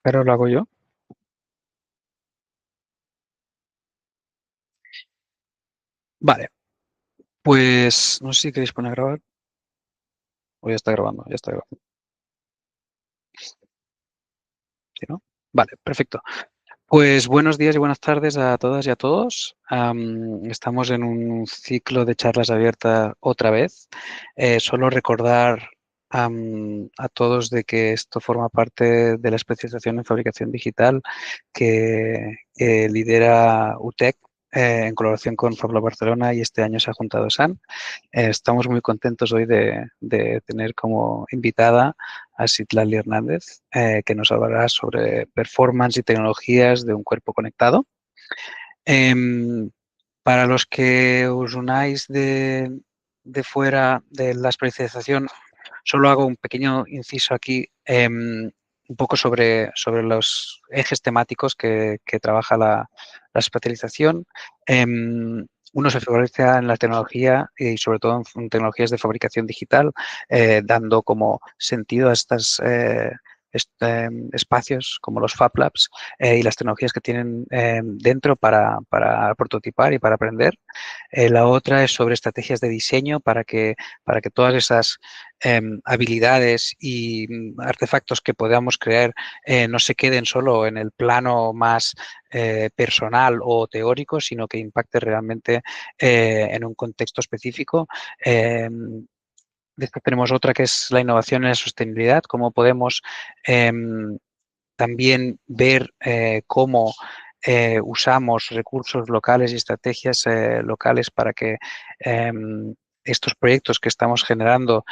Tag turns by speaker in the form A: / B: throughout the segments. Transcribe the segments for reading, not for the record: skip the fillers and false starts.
A: Pero lo hago yo. Vale, pues no sé si queréis poner a grabar o ya está grabando, ya está grabando. ¿Sí, no? Vale, perfecto. Pues buenos días y buenas tardes a todas y a todos. Estamos en un ciclo de charlas abiertas otra vez. Solo recordar a todos de que esto forma parte de la especialización en fabricación digital que lidera UTEC en colaboración con Fablo Barcelona y este año se ha juntado SAN. Estamos muy contentos hoy de tener como invitada a Citlali Hernández, que nos hablará sobre performance y tecnologías de un cuerpo conectado. Em, para los que os unáis de fuera de la especialización, solo hago un pequeño inciso aquí, un poco sobre los ejes temáticos que trabaja la especialización. Uno se focaliza en la tecnología y sobre todo en tecnologías de fabricación digital, dando como sentido a estas espacios como los Fab Labs y las tecnologías que tienen dentro para prototipar y para aprender. La otra es sobre estrategias de diseño para que todas esas habilidades y artefactos que podamos crear no se queden solo en el plano más personal o teórico, sino que impacte realmente en un contexto específico. Después tenemos otra que es la innovación en la sostenibilidad, cómo podemos también ver cómo usamos recursos locales y estrategias locales para que estos proyectos que estamos generando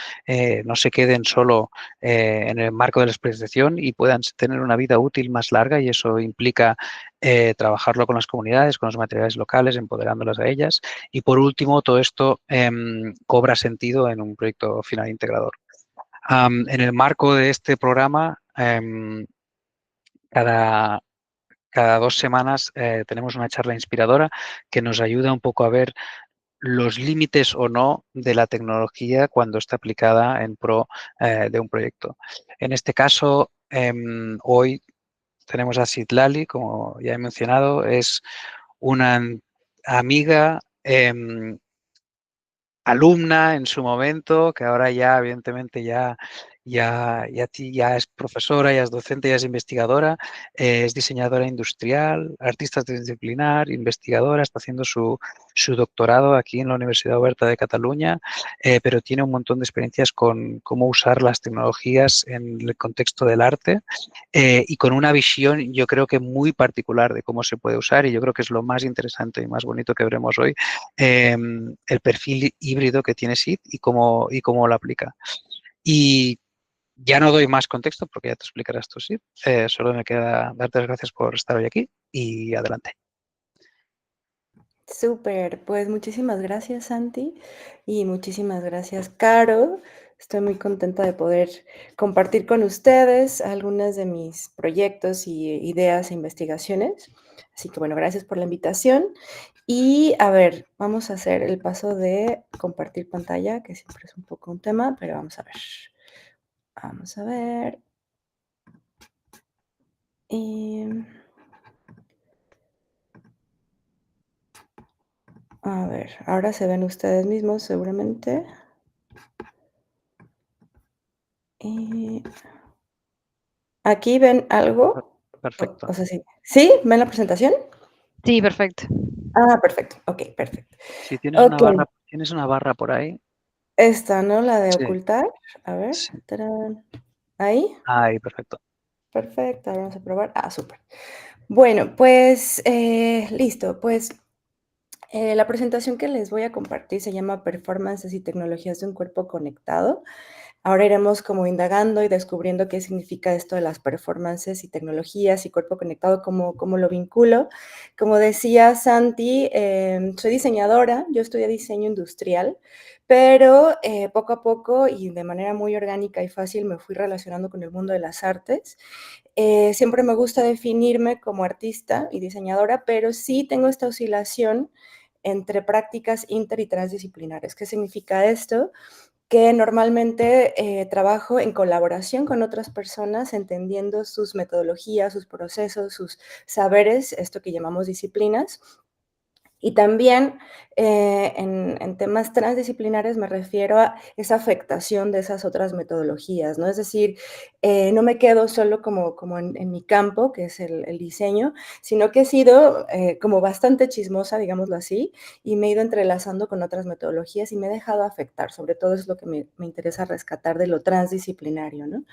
A: no se queden solo en el marco de la especialización y puedan tener una vida útil más larga, y eso implica trabajarlo con las comunidades, con los materiales locales, empoderándolas a ellas. Y por último, todo esto cobra sentido en un proyecto final integrador. En el marco de este programa, cada, cada 2 semanas tenemos una charla inspiradora que nos ayuda un poco a ver los límites o no de la tecnología cuando está aplicada en pro de un proyecto. En este caso, hoy tenemos a Citlali, como ya he mencionado, es una amiga, alumna en su momento, que ahora ya, evidentemente, ya es profesora, ya es docente, ya es investigadora, es diseñadora industrial, artista disciplinar, investigadora, está haciendo su doctorado aquí en la Universidad Oberta de Cataluña, pero tiene un montón de experiencias con cómo usar las tecnologías en el contexto del arte y con una visión, yo creo que muy particular de cómo se puede usar, y yo creo que es lo más interesante y más bonito que veremos hoy, el perfil híbrido que tiene SID y cómo lo aplica. Y ya no doy más contexto porque ya te explicarás tú, SID. Solo me queda darte las gracias por estar hoy aquí y adelante.
B: Súper, pues muchísimas gracias, Santi, y muchísimas gracias, Caro. Estoy muy contenta de poder compartir con ustedes algunas de mis proyectos y ideas e investigaciones. Así que bueno, gracias por la invitación. Y a ver, vamos a hacer el paso de compartir pantalla, que siempre es un poco un tema, pero vamos a ver. Vamos a ver. A ver, ahora se ven ustedes mismos seguramente. Y aquí ven algo.
A: Perfecto.
B: O sea, sí. ¿Sí? ¿Ven la presentación?
C: Sí, perfecto.
B: Ah, perfecto. Ok, perfecto.
A: Si
B: Ok,
A: tienes una barra por ahí.
B: esta, ¿no? La de
A: Sí,
B: ocultar. A ver.
A: sí.
B: Tarán. Ahí.
A: Ahí, perfecto.
B: Perfecto. Ahora vamos a probar. Ah, súper. Bueno, pues listo. Pues la presentación que les voy a compartir se llama Performances y tecnologías de un cuerpo conectado. Ahora iremos como indagando y descubriendo qué significa esto de las performances y tecnologías y cuerpo conectado, cómo lo vinculo. Como decía Santi, soy diseñadora, yo estudié diseño industrial, pero poco a poco y de manera muy orgánica y fácil me fui relacionando con el mundo de las artes. Siempre me gusta definirme como artista y diseñadora, pero sí tengo esta oscilación entre prácticas inter y transdisciplinares. ¿Qué significa esto? que normalmente trabajo en colaboración con otras personas, entendiendo sus metodologías, sus procesos, sus saberes, esto que llamamos disciplinas. Y también en temas transdisciplinares me refiero a esa afectación de esas otras metodologías, ¿no? Es decir, no me quedo solo como en mi campo, que es el diseño, sino que he sido como bastante chismosa, digámoslo así, y me he ido entrelazando con otras metodologías y me he dejado afectar. Sobre todo es lo que me interesa rescatar de lo transdisciplinario, ¿no?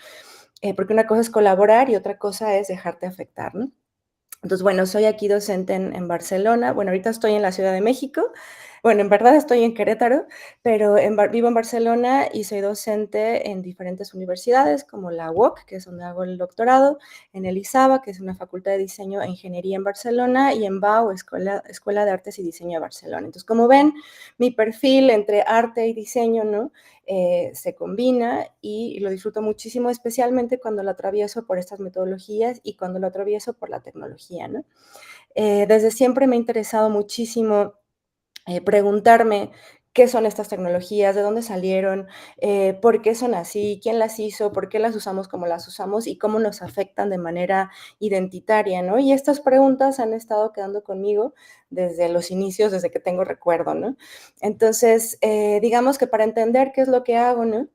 B: Porque una cosa es colaborar y otra cosa es dejarte afectar, ¿no? Entonces, bueno, soy aquí docente en Barcelona. Bueno, ahorita estoy en la Ciudad de México. Bueno, en verdad estoy en Querétaro, pero vivo en Barcelona y soy docente en diferentes universidades, como la UOC, que es donde hago el doctorado, en el ISABA, que es una facultad de diseño e ingeniería en Barcelona, y en BAU, Escuela de Artes y Diseño de Barcelona. Entonces, como ven, mi perfil entre arte y diseño, ¿no? Se combina y lo disfruto muchísimo, especialmente cuando lo atravieso por estas metodologías y cuando lo atravieso por la tecnología, ¿no? Desde siempre me ha interesado muchísimo preguntarme qué son estas tecnologías, de dónde salieron, por qué son así, quién las hizo, por qué las usamos como las usamos y cómo nos afectan de manera identitaria, ¿no? Y estas preguntas han estado quedando conmigo desde los inicios, desde que tengo recuerdo, ¿no? Entonces, digamos que para entender qué es lo que hago, ¿no?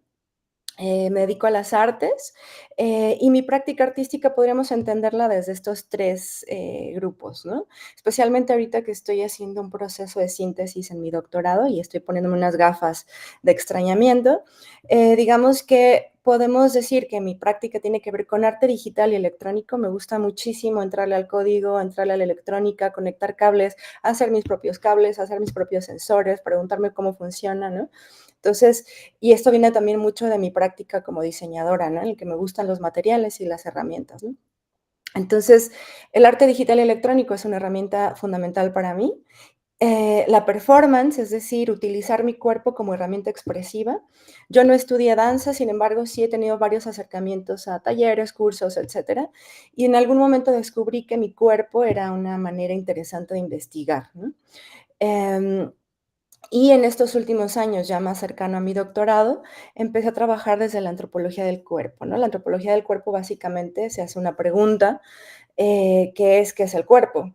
B: Me dedico a las artes y mi práctica artística podríamos entenderla desde estos tres grupos, ¿no? Especialmente ahorita que estoy haciendo un proceso de síntesis en mi doctorado y estoy poniéndome unas gafas de extrañamiento. Digamos que podemos decir que mi práctica tiene que ver con arte digital y electrónico. Me gusta muchísimo entrarle al código, entrarle a la electrónica, conectar cables, hacer mis propios cables, hacer mis propios sensores, preguntarme cómo funciona, ¿no? Entonces, y esto viene también mucho de mi práctica como diseñadora, ¿no? En el que me gustan los materiales y las herramientas, ¿no? Entonces, el arte digital y electrónico es una herramienta fundamental para mí. La performance, es decir, utilizar mi cuerpo como herramienta expresiva. Yo no estudié danza, sin embargo, sí he tenido varios acercamientos a talleres, cursos, etcétera. Y en algún momento descubrí que mi cuerpo era una manera interesante de investigar, ¿no? Eh, y en estos últimos años, ya más cercano a mi doctorado, empecé a trabajar desde la antropología del cuerpo, ¿no? La antropología del cuerpo básicamente se hace una pregunta, que es, ¿qué es el cuerpo?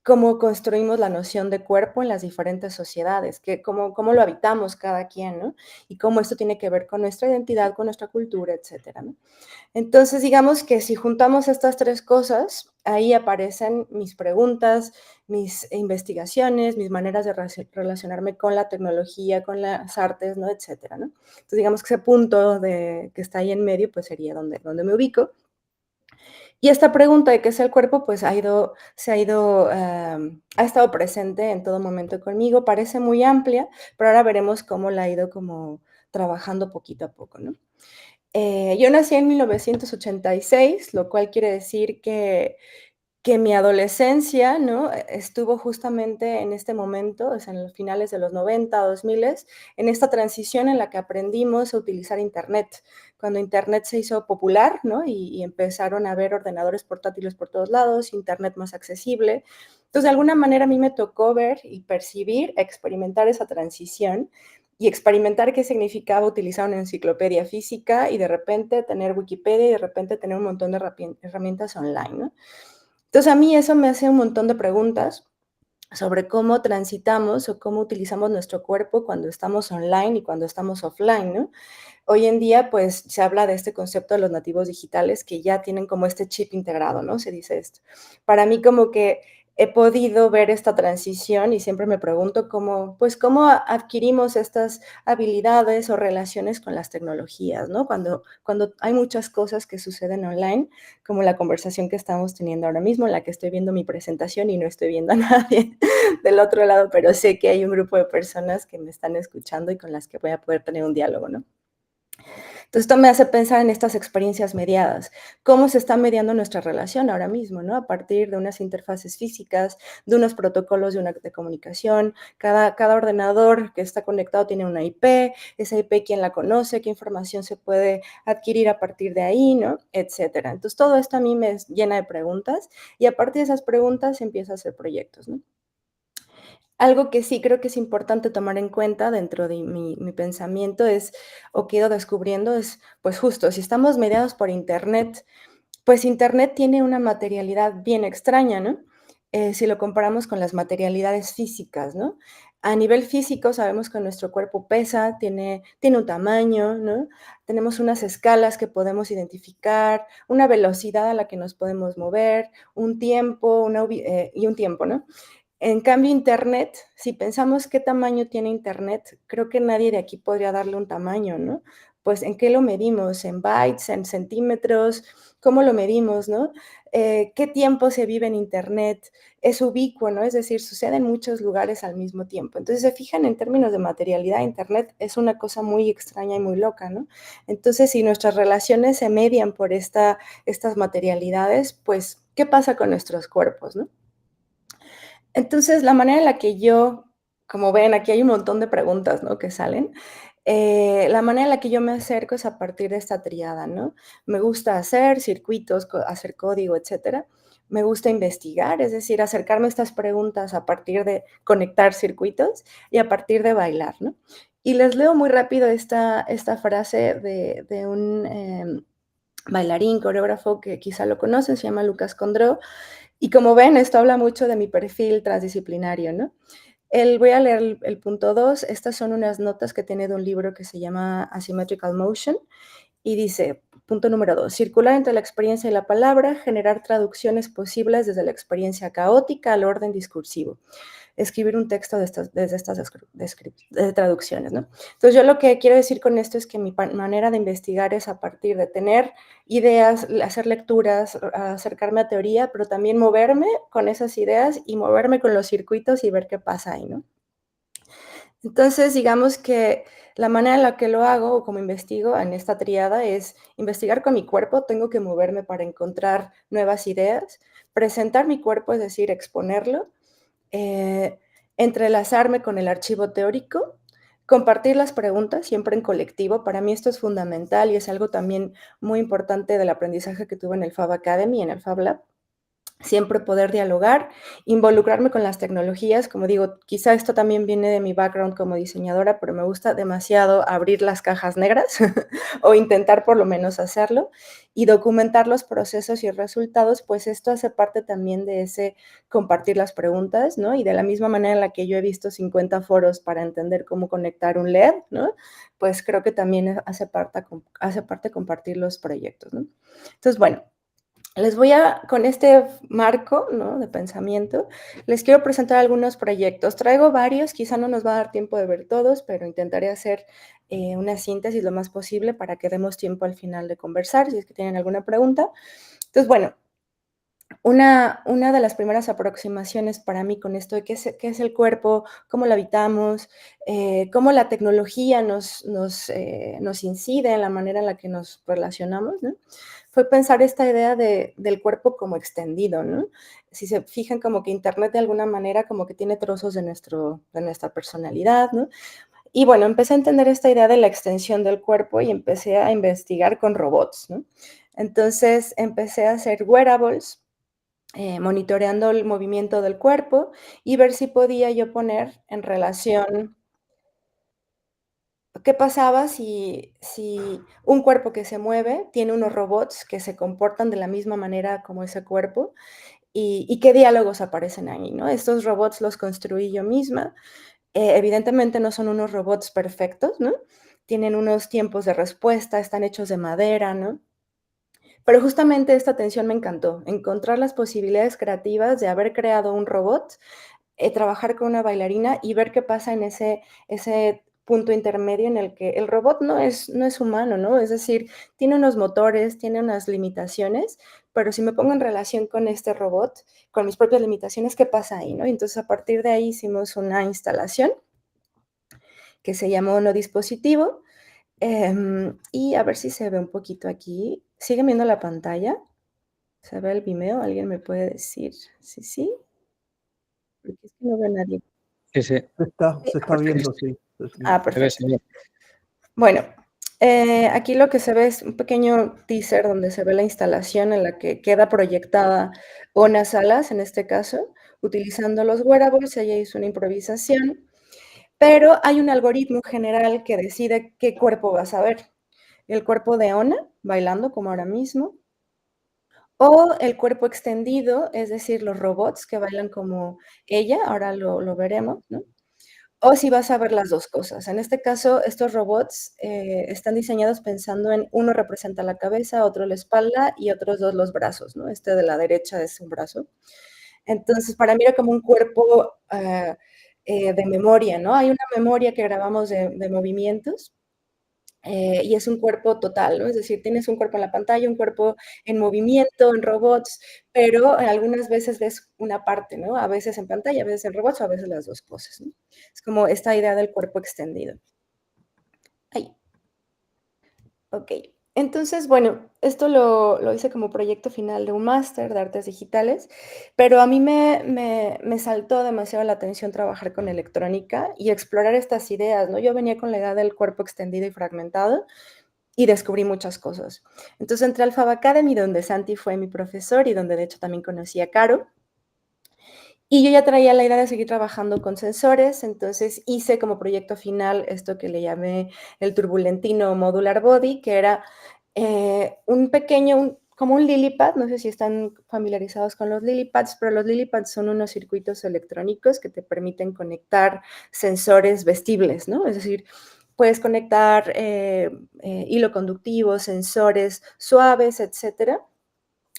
B: ¿Cómo construimos la noción de cuerpo en las diferentes sociedades? ¿Cómo lo habitamos cada quien, ¿no? Y cómo esto tiene que ver con nuestra identidad, con nuestra cultura, etcétera, ¿no? Entonces, digamos que si juntamos estas tres cosas, ahí aparecen mis preguntas, mis investigaciones, mis maneras de relacionarme con la tecnología, con las artes, ¿no? Etcétera, ¿no? Entonces, digamos que ese punto que está ahí en medio, pues sería donde me ubico. Y esta pregunta de qué es el cuerpo, pues ha estado presente en todo momento conmigo. Parece muy amplia, pero ahora veremos cómo la ha ido como trabajando poquito a poco, ¿no? Yo nací en 1986, lo cual quiere decir que mi adolescencia, ¿no? Estuvo justamente en este momento, o sea, en los finales de los 90, 2000, en esta transición en la que aprendimos a utilizar Internet, cuando Internet se hizo popular, ¿no? Y empezaron a haber ordenadores portátiles por todos lados, Internet más accesible. Entonces, de alguna manera a mí me tocó ver y percibir, experimentar esa transición y experimentar qué significaba utilizar una enciclopedia física y de repente tener Wikipedia y de repente tener un montón de herramientas online, ¿no? Entonces, a mí eso me hace un montón de preguntas sobre cómo transitamos o cómo utilizamos nuestro cuerpo cuando estamos online y cuando estamos offline, ¿no? Hoy en día, pues, se habla de este concepto de los nativos digitales que ya tienen como este chip integrado, ¿no? Se dice esto. Para mí como que he podido ver esta transición y siempre me pregunto cómo adquirimos estas habilidades o relaciones con las tecnologías, ¿no? Cuando hay muchas cosas que suceden online, como la conversación que estamos teniendo ahora mismo, en la que estoy viendo mi presentación y no estoy viendo a nadie del otro lado, pero sé que hay un grupo de personas que me están escuchando y con las que voy a poder tener un diálogo, ¿no? Entonces, esto me hace pensar en estas experiencias mediadas, cómo se está mediando nuestra relación ahora mismo, ¿no? A partir de unas interfaces físicas, de unos protocolos de comunicación, cada ordenador que está conectado tiene una IP, esa IP quién la conoce, qué información se puede adquirir a partir de ahí, ¿no? Etcétera. Entonces, todo esto a mí me llena de preguntas y a partir de esas preguntas empiezo a hacer proyectos, ¿no? Algo que sí creo que es importante tomar en cuenta dentro de mi pensamiento es, o que he ido descubriendo es, pues justo, si estamos mediados por Internet, pues Internet tiene una materialidad bien extraña, ¿no? Si lo comparamos con las materialidades físicas, ¿no? A nivel físico sabemos que nuestro cuerpo pesa, tiene un tamaño, ¿no? Tenemos unas escalas que podemos identificar, una velocidad a la que nos podemos mover, un tiempo, y un tiempo, ¿no? En cambio, Internet, si pensamos qué tamaño tiene Internet, creo que nadie de aquí podría darle un tamaño, ¿no? Pues, ¿en qué lo medimos? ¿En bytes, en centímetros? ¿Cómo lo medimos, no? ¿Qué tiempo se vive en Internet? Es ubicuo, ¿no? Es decir, sucede en muchos lugares al mismo tiempo. Entonces, se fijan en términos de materialidad, Internet es una cosa muy extraña y muy loca, ¿no? Entonces, si nuestras relaciones se median por estas materialidades, pues, ¿qué pasa con nuestros cuerpos, no? Entonces, la manera en la que yo, como ven, aquí hay un montón de preguntas, ¿no?, que salen. La manera en la que yo me acerco es a partir de esta triada, ¿no? Me gusta hacer circuitos, hacer código, etcétera. Me gusta investigar, es decir, acercarme a estas preguntas a partir de conectar circuitos y a partir de bailar, ¿no? Y les leo muy rápido esta frase de un bailarín, coreógrafo que quizá lo conocen, se llama Lucas Condró, y como ven, esto habla mucho de mi perfil transdisciplinario, ¿no? Voy a leer el punto 2. Estas son unas notas que tiene de un libro que se llama Asymmetrical Motion y dice, punto número 2, circular entre la experiencia y la palabra, generar traducciones posibles desde la experiencia caótica al orden discursivo. Escribir un texto desde estas traducciones, ¿no? Entonces, yo lo que quiero decir con esto es que mi manera de investigar es a partir de tener ideas, hacer lecturas, acercarme a teoría, pero también moverme con esas ideas y moverme con los circuitos y ver qué pasa ahí, ¿no? Entonces, digamos que la manera en la que lo hago o como investigo en esta triada es investigar con mi cuerpo, tengo que moverme para encontrar nuevas ideas, presentar mi cuerpo, es decir, exponerlo, eh, entrelazarme con el archivo teórico, compartir las preguntas siempre en colectivo. Para mí esto es fundamental y es algo también muy importante del aprendizaje que tuve en el Fab Academy, en el Fab Lab. Siempre poder dialogar, involucrarme con las tecnologías, como digo, quizá esto también viene de mi background como diseñadora, pero me gusta demasiado abrir las cajas negras o intentar por lo menos hacerlo y documentar los procesos y resultados, pues esto hace parte también de ese compartir las preguntas, ¿no? Y de la misma manera en la que yo he visto 50 foros para entender cómo conectar un LED, ¿no? Pues creo que también hace parte compartir los proyectos, ¿no? Entonces, bueno, les voy con este marco, ¿no?, de pensamiento, les quiero presentar algunos proyectos. Traigo varios, quizá no nos va a dar tiempo de ver todos, pero intentaré hacer una síntesis lo más posible para que demos tiempo al final de conversar, si es que tienen alguna pregunta. Entonces, bueno, una de las primeras aproximaciones para mí con esto de qué es el cuerpo, cómo lo habitamos, cómo la tecnología nos incide en la manera en la que nos relacionamos, ¿no? Fue pensar esta idea del cuerpo como extendido, ¿no? Si se fijan, como que Internet de alguna manera como que tiene trozos de nuestra personalidad, ¿no? Y bueno, empecé a entender esta idea de la extensión del cuerpo y empecé a investigar con robots, ¿no? Entonces empecé a hacer wearables, monitoreando el movimiento del cuerpo y ver si podía yo poner en relación qué pasaba si un cuerpo que se mueve tiene unos robots que se comportan de la misma manera como ese cuerpo y qué diálogos aparecen ahí, ¿no? Estos robots los construí yo misma. Evidentemente no son unos robots perfectos, ¿no? Tienen unos tiempos de respuesta, están hechos de madera, ¿no? Pero justamente esta tensión me encantó, encontrar las posibilidades creativas de haber creado un robot, trabajar con una bailarina y ver qué pasa en ese punto intermedio en el que el robot no es humano, ¿no? Es decir, tiene unos motores, tiene unas limitaciones, pero si me pongo en relación con este robot, con mis propias limitaciones, ¿qué pasa ahí, no? Entonces, a partir de ahí hicimos una instalación que se llamó No Dispositivo, y a ver si se ve un poquito aquí. ¿Siguen viendo la pantalla? ¿Se ve el Vimeo? ¿Alguien me puede decir si sí? Porque es que no veo a nadie.
A: Sí, sí.
C: Se está
A: Sí,
C: viendo,
A: sí.
C: sí.
A: Se ve, se
B: Perfecto.
A: ve.
B: Bueno, aquí lo que se ve es un pequeño teaser donde se ve la instalación en la que queda proyectada unas alas, en este caso, utilizando los wearables, ella hizo una improvisación, pero hay un algoritmo general que decide qué cuerpo vas a ver. El cuerpo de Ona, bailando como ahora mismo, o el cuerpo extendido, es decir, los robots que bailan como ella, ahora lo veremos, ¿no? O si vas a ver las 2 cosas. En este caso, estos robots, están diseñados pensando en uno representa la cabeza, otro la espalda y otros 2 los brazos, ¿no? Este de la derecha es un brazo. Entonces, para mí era como un cuerpo, de memoria, ¿no? Hay una memoria que grabamos de movimientos, y es un cuerpo total, ¿no? Es decir, tienes un cuerpo en la pantalla, un cuerpo en movimiento, en robots, pero algunas veces ves una parte, ¿no? A veces en pantalla, a veces en robots, o a veces las 2 cosas, ¿no? Es como esta idea del cuerpo extendido. Ay, okey. Entonces, bueno, esto lo hice como proyecto final de un máster de artes digitales, pero a mí me saltó demasiado la atención trabajar con electrónica y explorar estas ideas, ¿no? Yo venía con la idea del cuerpo extendido y fragmentado, y descubrí muchas cosas. Entonces entré al Fab Academy, donde Santi fue mi profesor y donde de hecho también conocí a Caro. Y yo ya traía la idea de seguir trabajando con sensores, entonces hice como proyecto final esto que le llamé el Turbulentino Modular Body, que era un pequeño, como un LilyPad, no sé si están familiarizados con los LilyPads, pero los LilyPads son unos circuitos electrónicos que te permiten conectar sensores vestibles, ¿no? Es decir, puedes conectar hilo conductivo, sensores suaves, etcétera.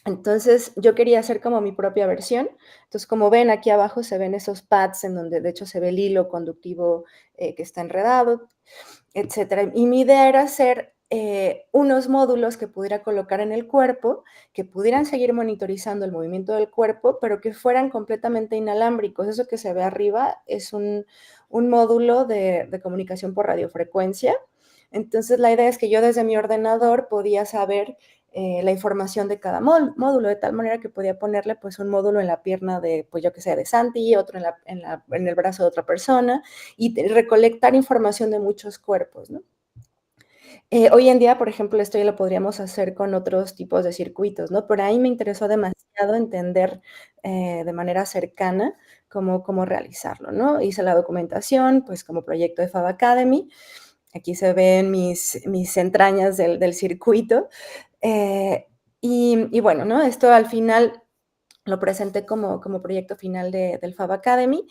B: Entonces, yo quería hacer como mi propia versión. Entonces, como ven, aquí abajo se ven esos pads en donde de hecho se ve el hilo conductivo que está enredado, etcétera. Y mi idea era hacer unos módulos que pudiera colocar en el cuerpo, que pudieran seguir monitorizando el movimiento del cuerpo, pero que fueran completamente inalámbricos. Eso que se ve arriba es un módulo de comunicación por radiofrecuencia. Entonces, la idea es que yo desde mi ordenador podía saber la información de cada módulo, de tal manera que podía ponerle pues un módulo en la pierna de, pues yo que sé, de Santi, otro en el brazo de otra persona, y recolectar información de muchos cuerpos, ¿no? Hoy en día, por ejemplo, esto ya lo podríamos hacer con otros tipos de circuitos, ¿no? Pero ahí me interesó demasiado entender de manera cercana cómo realizarlo, ¿no? Hice la documentación, pues como proyecto de Fab Academy. Aquí se ven mis entrañas del circuito. Eh, y bueno, ¿no? Esto al final lo presenté como proyecto final del Fab Academy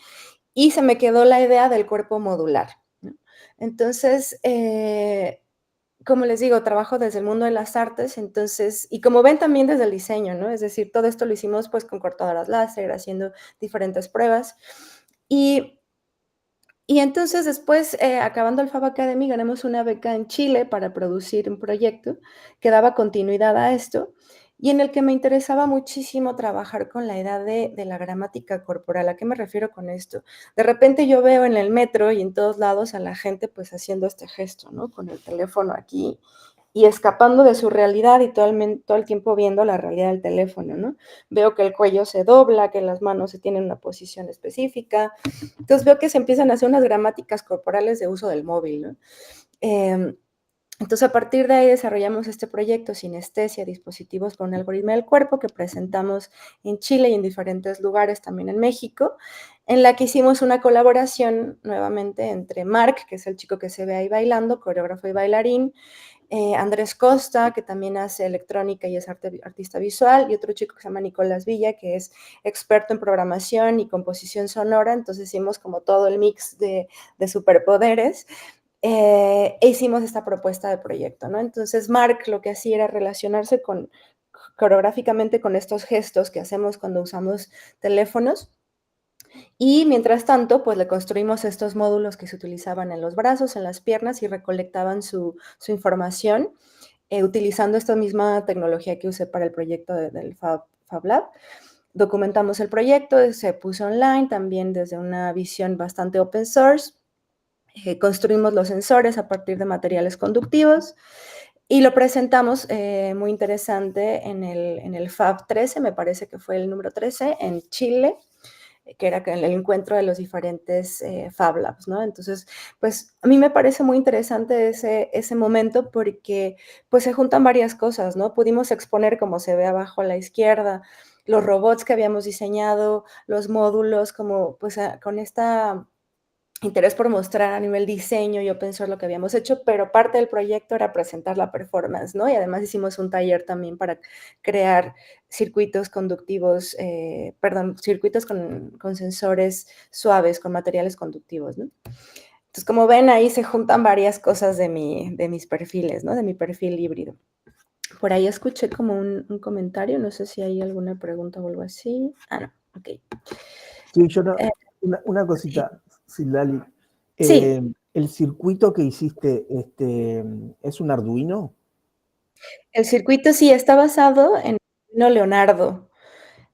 B: y se me quedó la idea del cuerpo modular, ¿no? Entonces, como les digo, trabajo desde el mundo de las artes, entonces, y como ven también desde el diseño, ¿no? Es decir, todo esto lo hicimos pues con cortadoras láser, haciendo diferentes pruebas. Y, y entonces después, acabando el Fab Academy, ganamos una beca en Chile para producir un proyecto que daba continuidad a esto y en el que me interesaba muchísimo trabajar con la idea de la gramática corporal. ¿A qué me refiero con esto? De repente yo veo en el metro y en todos lados a la gente pues haciendo este gesto, ¿no? Con el teléfono aquí y escapando de su realidad y todo el tiempo viendo la realidad del teléfono, ¿no? Veo que el cuello se dobla, que las manos se tienen en una posición específica. Entonces veo que se empiezan a hacer unas gramáticas corporales de uso del móvil, ¿no? Eh, entonces, a partir de ahí desarrollamos este proyecto Sinestesia, dispositivos con un algoritmo del cuerpo que presentamos en Chile y en diferentes lugares también en México, en la que hicimos una colaboración nuevamente entre Mark, que es el chico que se ve ahí bailando, coreógrafo y bailarín, Andrés Costa, que también hace electrónica y es artista visual, y otro chico que se llama Nicolás Villa, que es experto en programación y composición sonora. Entonces hicimos como todo el mix de superpoderes e hicimos esta propuesta de proyecto, ¿no? Entonces Mark lo que hacía era relacionarse coreográficamente con estos gestos que hacemos cuando usamos teléfonos y mientras tanto, pues le construimos estos módulos que se utilizaban en los brazos, en las piernas y recolectaban su información utilizando esta misma tecnología que usé para el proyecto del Fab Lab. Documentamos el proyecto, se puso online también desde una visión bastante open source. Construimos los sensores a partir de materiales conductivos y lo presentamos muy interesante en el Fab 13, me parece que fue el número 13, en Chile, que era el encuentro de los diferentes Fab Labs, ¿no? Entonces, pues a mí me parece muy interesante ese momento porque pues se juntan varias cosas, ¿no? Pudimos exponer, como se ve abajo a la izquierda, los robots que habíamos diseñado, los módulos, como pues con esta interés por mostrar a nivel diseño y open source lo que habíamos hecho, pero parte del proyecto era presentar la performance, ¿no? Y además hicimos un taller también para crear circuitos conductivos, circuitos con sensores suaves, con materiales conductivos, ¿no? Entonces, como ven, ahí se juntan varias cosas de mis perfiles, ¿no? De mi perfil híbrido. Por ahí escuché como un comentario, no sé si hay alguna pregunta o algo así. Ah, no, ok.
C: Sí, yo no, una cosita, Silali.
B: Sí.
C: ¿El circuito que hiciste es un Arduino?
B: El circuito sí está basado en Arduino Leonardo.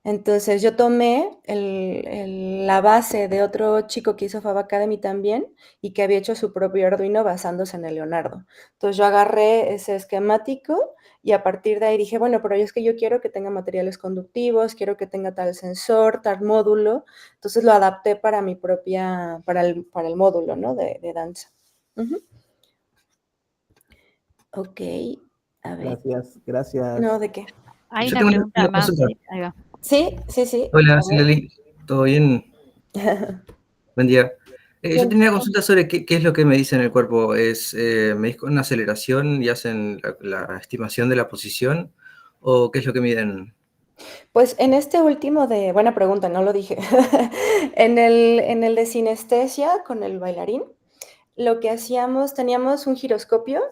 B: Entonces yo tomé la base de otro chico que hizo Fab Academy también y que había hecho su propio Arduino basándose en el Leonardo. Entonces yo agarré ese esquemático y a partir de ahí dije, bueno, pero es que yo quiero que tenga materiales conductivos, quiero que tenga tal sensor, tal módulo. Entonces lo adapté para mi propia, para el módulo, ¿no? De danza. Uh-huh. Ok, a ver.
C: Gracias.
B: No, ¿de qué?
D: Hay
E: Yo
D: una
E: tengo
D: pregunta
E: una
D: más.
E: consulta.
D: Ahí va.
B: Sí, sí, sí.
E: Hola, Silali. ¿Todo bien? Buen día. Yo
B: Bien.
E: tenía una consulta sobre qué es lo que me dicen el cuerpo. ¿Me dicen una aceleración y hacen la estimación de la posición? ¿O qué es lo que miden?
B: Pues en este último buena pregunta, no lo dije. En el de sinestesia con el bailarín, lo que hacíamos, teníamos un giroscopio.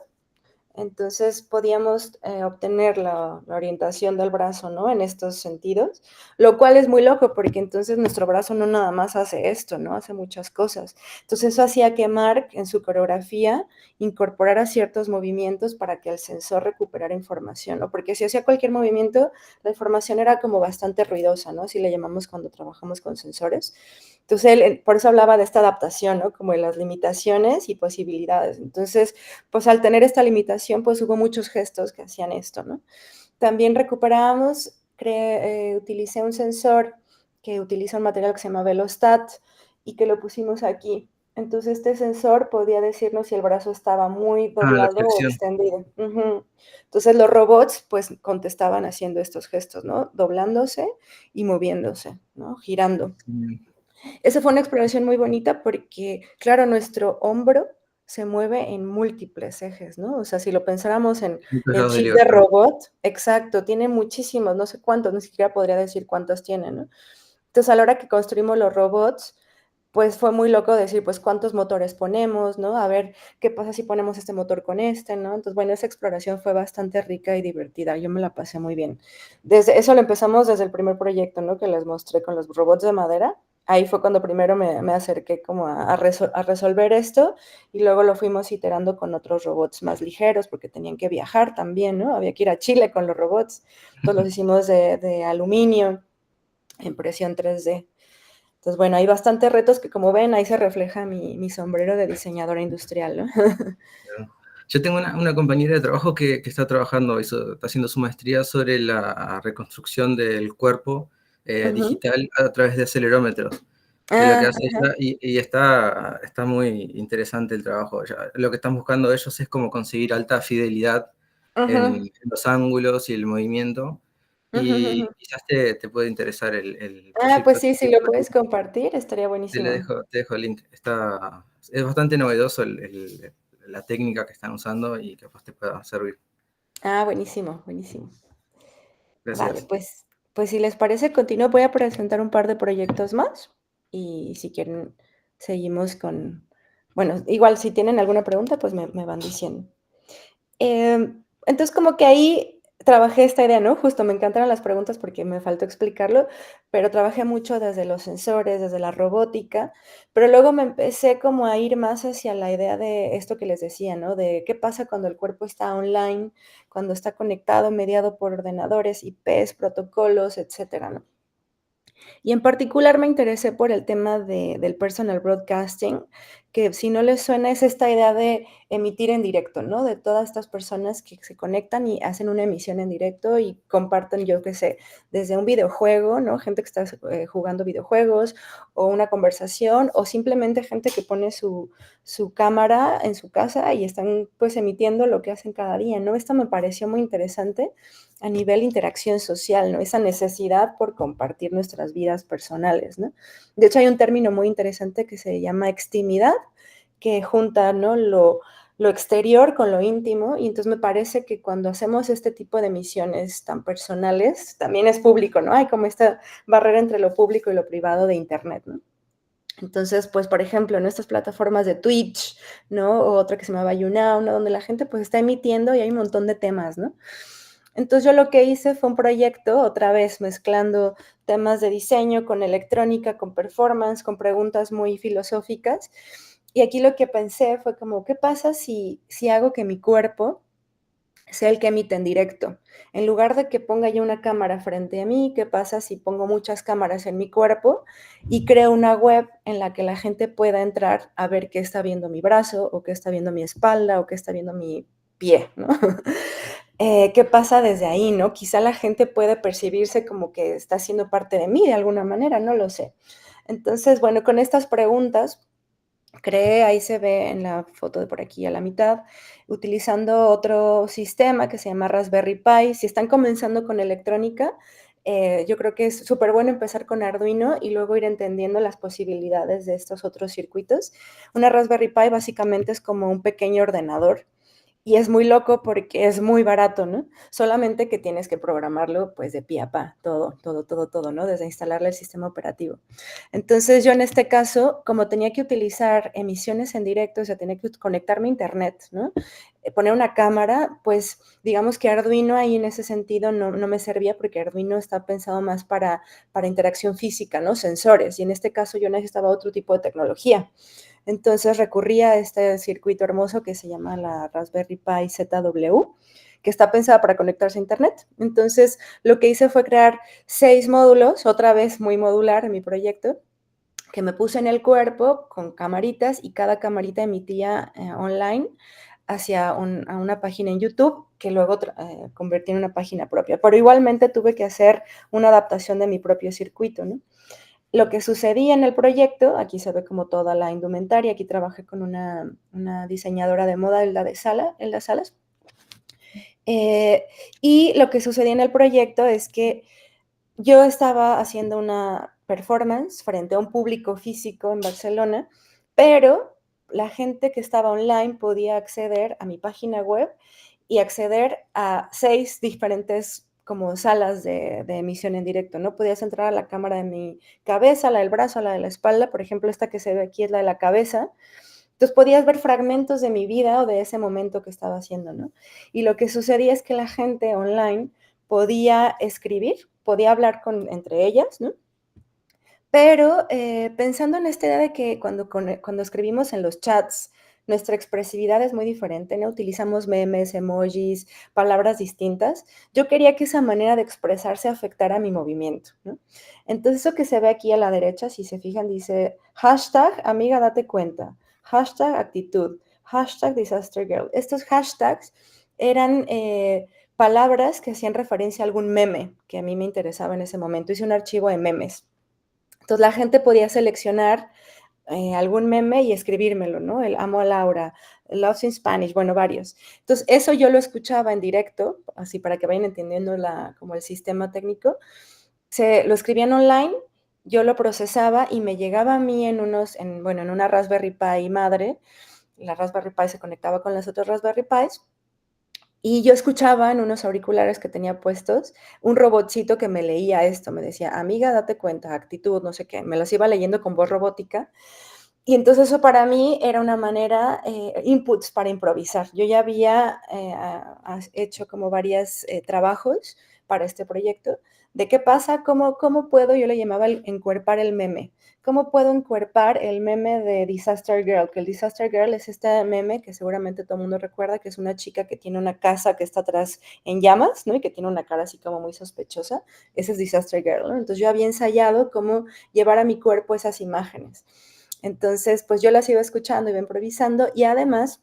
B: Entonces podíamos obtener la orientación del brazo, ¿no? En estos sentidos, lo cual es muy loco porque entonces nuestro brazo no nada más hace esto, ¿no? Hace muchas cosas. Entonces eso hacía que Mark en su coreografía incorporara ciertos movimientos para que el sensor recuperara información, ¿no? Porque si hacía cualquier movimiento, la información era como bastante ruidosa, ¿no? Así le llamamos cuando trabajamos con sensores. Entonces él, por eso hablaba de esta adaptación, ¿no? Como de las limitaciones y posibilidades. Entonces, pues al tener esta limitación, pues hubo muchos gestos que hacían esto, ¿no? También recuperábamos, utilicé un sensor que utiliza un material que se llama Velostat y que lo pusimos aquí. Entonces este sensor podía decirnos si el brazo estaba muy
E: La
B: doblado o
E: flexión.
B: extendido. Uh-huh. Entonces los robots pues contestaban haciendo estos gestos, ¿no? Doblándose y moviéndose, ¿no? Girando. Esa fue una exploración muy bonita porque, claro, nuestro hombro se mueve en múltiples ejes, ¿no? O sea, si lo pensáramos en
E: Muchos
B: el
E: lados de
B: chip de
E: libertad.
B: robot, exacto, tiene muchísimos, no sé cuántos, ni siquiera podría decir cuántos tiene, ¿no? Entonces, a la hora que construimos los robots, pues fue muy loco decir, pues, cuántos motores ponemos, ¿no? A ver, ¿qué pasa si ponemos este motor con este, ¿no? Entonces, bueno, esa exploración fue bastante rica y divertida, yo me la pasé muy bien. Desde eso lo empezamos desde el primer proyecto, ¿no? Que les mostré con los robots de madera. Ahí fue cuando primero me acerqué como a resolver esto y luego lo fuimos iterando con otros robots más ligeros porque tenían que viajar también, ¿no? Había que ir a Chile con los robots. Entonces los hicimos de aluminio en presión 3D. Entonces, bueno, hay bastantes retos que, como ven, ahí se refleja mi sombrero de diseñadora industrial, ¿no?
E: Yo tengo una compañera de trabajo que está trabajando, está haciendo su maestría sobre la reconstrucción del cuerpo digital a través de acelerómetros. Es lo que hace ella y está muy interesante el trabajo. Lo que están buscando ellos es como conseguir alta fidelidad en los ángulos y el movimiento. Y quizás te puede interesar el
B: Pues
E: proyecto.
B: sí, si lo puedes compartir, estaría buenísimo.
E: Te dejo el link. Es bastante novedoso la técnica que están usando y capaz te pueda servir.
B: Buenísimo, buenísimo. Vale,
E: Gracias.
B: pues si les parece, continúo. Voy a presentar un par de proyectos más y si quieren, seguimos con... Bueno, igual si tienen alguna pregunta, pues me van diciendo. Entonces, como que ahí trabajé esta idea, ¿no? Justo me encantaron las preguntas porque me faltó explicarlo, pero trabajé mucho desde los sensores, desde la robótica, pero luego me empecé como a ir más hacia la idea de esto que les decía, ¿no? De qué pasa cuando el cuerpo está online, cuando está conectado, mediado por ordenadores, IPs, protocolos, etcétera, ¿no? Y en particular me interesé por el tema del personal broadcasting, que si no les suena es esta idea de emitir en directo, ¿no? De todas estas personas que se conectan y hacen una emisión en directo y comparten, yo qué sé, desde un videojuego, ¿no? Gente que está jugando videojuegos o una conversación o simplemente gente que pone su cámara en su casa y están pues emitiendo lo que hacen cada día, ¿no? Esto me pareció muy interesante a nivel interacción social, ¿no? Esa necesidad por compartir nuestras vidas personales, ¿no? De hecho, hay un término muy interesante que se llama extimidad, que junta, ¿no? Lo exterior con lo íntimo, y entonces me parece que cuando hacemos este tipo de misiones tan personales, también es público, ¿no? Hay como esta barrera entre lo público y lo privado de Internet, ¿no? Entonces, pues, por ejemplo, en estas plataformas de Twitch, ¿no? O otra que se llama YouNow, ¿no? Donde la gente pues está emitiendo y hay un montón de temas, ¿no? Entonces yo lo que hice fue un proyecto, otra vez mezclando temas de diseño con electrónica, con performance, con preguntas muy filosóficas. Y aquí lo que pensé fue como, ¿qué pasa si hago que mi cuerpo sea el que emite en directo? En lugar de que ponga yo una cámara frente a mí, ¿qué pasa si pongo muchas cámaras en mi cuerpo y creo una web en la que la gente pueda entrar a ver qué está viendo mi brazo o qué está viendo mi espalda o qué está viendo mi pie, ¿no? ¿Qué pasa desde ahí, no? Quizá la gente puede percibirse como que está siendo parte de mí de alguna manera, no lo sé. Entonces, bueno, con estas preguntas creé, ahí se ve en la foto de por aquí a la mitad, utilizando otro sistema que se llama Raspberry Pi. Si están comenzando con electrónica, yo creo que es súper bueno empezar con Arduino y luego ir entendiendo las posibilidades de estos otros circuitos. Una Raspberry Pi básicamente es como un pequeño ordenador y es muy loco porque es muy barato, ¿no? Solamente que tienes que programarlo pues de pie a pa, todo, ¿no? Desde instalarle el sistema operativo. Entonces yo en este caso, como tenía que utilizar emisiones en directo, o sea, tenía que conectarme a internet, ¿no? Poner una cámara, pues digamos que Arduino ahí en ese sentido no me servía porque Arduino está pensado más para interacción física, ¿no? Sensores, y en este caso yo necesitaba otro tipo de tecnología. Entonces recurrí a este circuito hermoso que se llama la Raspberry Pi ZW, que está pensada para conectarse a internet. Entonces lo que hice fue crear 6 módulos, otra vez muy modular en mi proyecto, que me puse en el cuerpo con camaritas y cada camarita emitía online hacia a una página en YouTube que luego convertí en una página propia. Pero igualmente tuve que hacer una adaptación de mi propio circuito, ¿no? Lo que sucedía en el proyecto, aquí se ve como toda la indumentaria, aquí trabajé con una diseñadora de moda en las salas, y lo que sucedía en el proyecto es que yo estaba haciendo una performance frente a un público físico en Barcelona, pero la gente que estaba online podía acceder a mi página web y acceder a 6 diferentes como salas de emisión en directo, ¿no? Podías entrar a la cámara de mi cabeza, la del brazo, la de la espalda, por ejemplo, esta que se ve aquí es la de la cabeza. Entonces podías ver fragmentos de mi vida o de ese momento que estaba haciendo, ¿no? Y lo que sucedía es que la gente online podía escribir, podía hablar entre ellas, ¿no? Pero pensando en esta idea de que cuando escribimos en los chats, nuestra expresividad es muy diferente, ¿no? Utilizamos memes, emojis, palabras distintas. Yo quería que esa manera de expresarse afectara mi movimiento, ¿no? Entonces eso que se ve aquí a la derecha, si se fijan, dice hashtag amiga date cuenta, hashtag actitud, hashtag disaster girl. Estos hashtags eran palabras que hacían referencia a algún meme que a mí me interesaba en ese momento. Hice un archivo de memes. Entonces la gente podía seleccionar algún meme y escribírmelo, ¿no? El amo a Laura, Loves in Spanish, bueno, varios. Entonces eso yo lo escuchaba en directo, así para que vayan entendiendo como el sistema técnico. Lo escribían online, yo lo procesaba y me llegaba a mí en una Raspberry Pi madre. La Raspberry Pi se conectaba con las otras Raspberry Pis. Y yo escuchaba en unos auriculares que tenía puestos un robotcito que me leía esto, me decía, amiga, date cuenta, actitud, no sé qué, me las iba leyendo con voz robótica. Y entonces eso para mí era una manera, inputs para improvisar. Yo ya había hecho como varios trabajos para este proyecto, de qué pasa, cómo puedo, yo le llamaba encuerpar el meme. ¿Cómo puedo encuerpar el meme de Disaster Girl? Que el Disaster Girl es este meme que seguramente todo el mundo recuerda, que es una chica que tiene una casa que está atrás en llamas, ¿no? Y que tiene una cara así como muy sospechosa. Ese es Disaster Girl, ¿no? Entonces yo había ensayado cómo llevar a mi cuerpo esas imágenes. Entonces, pues yo las iba escuchando, iba improvisando y además,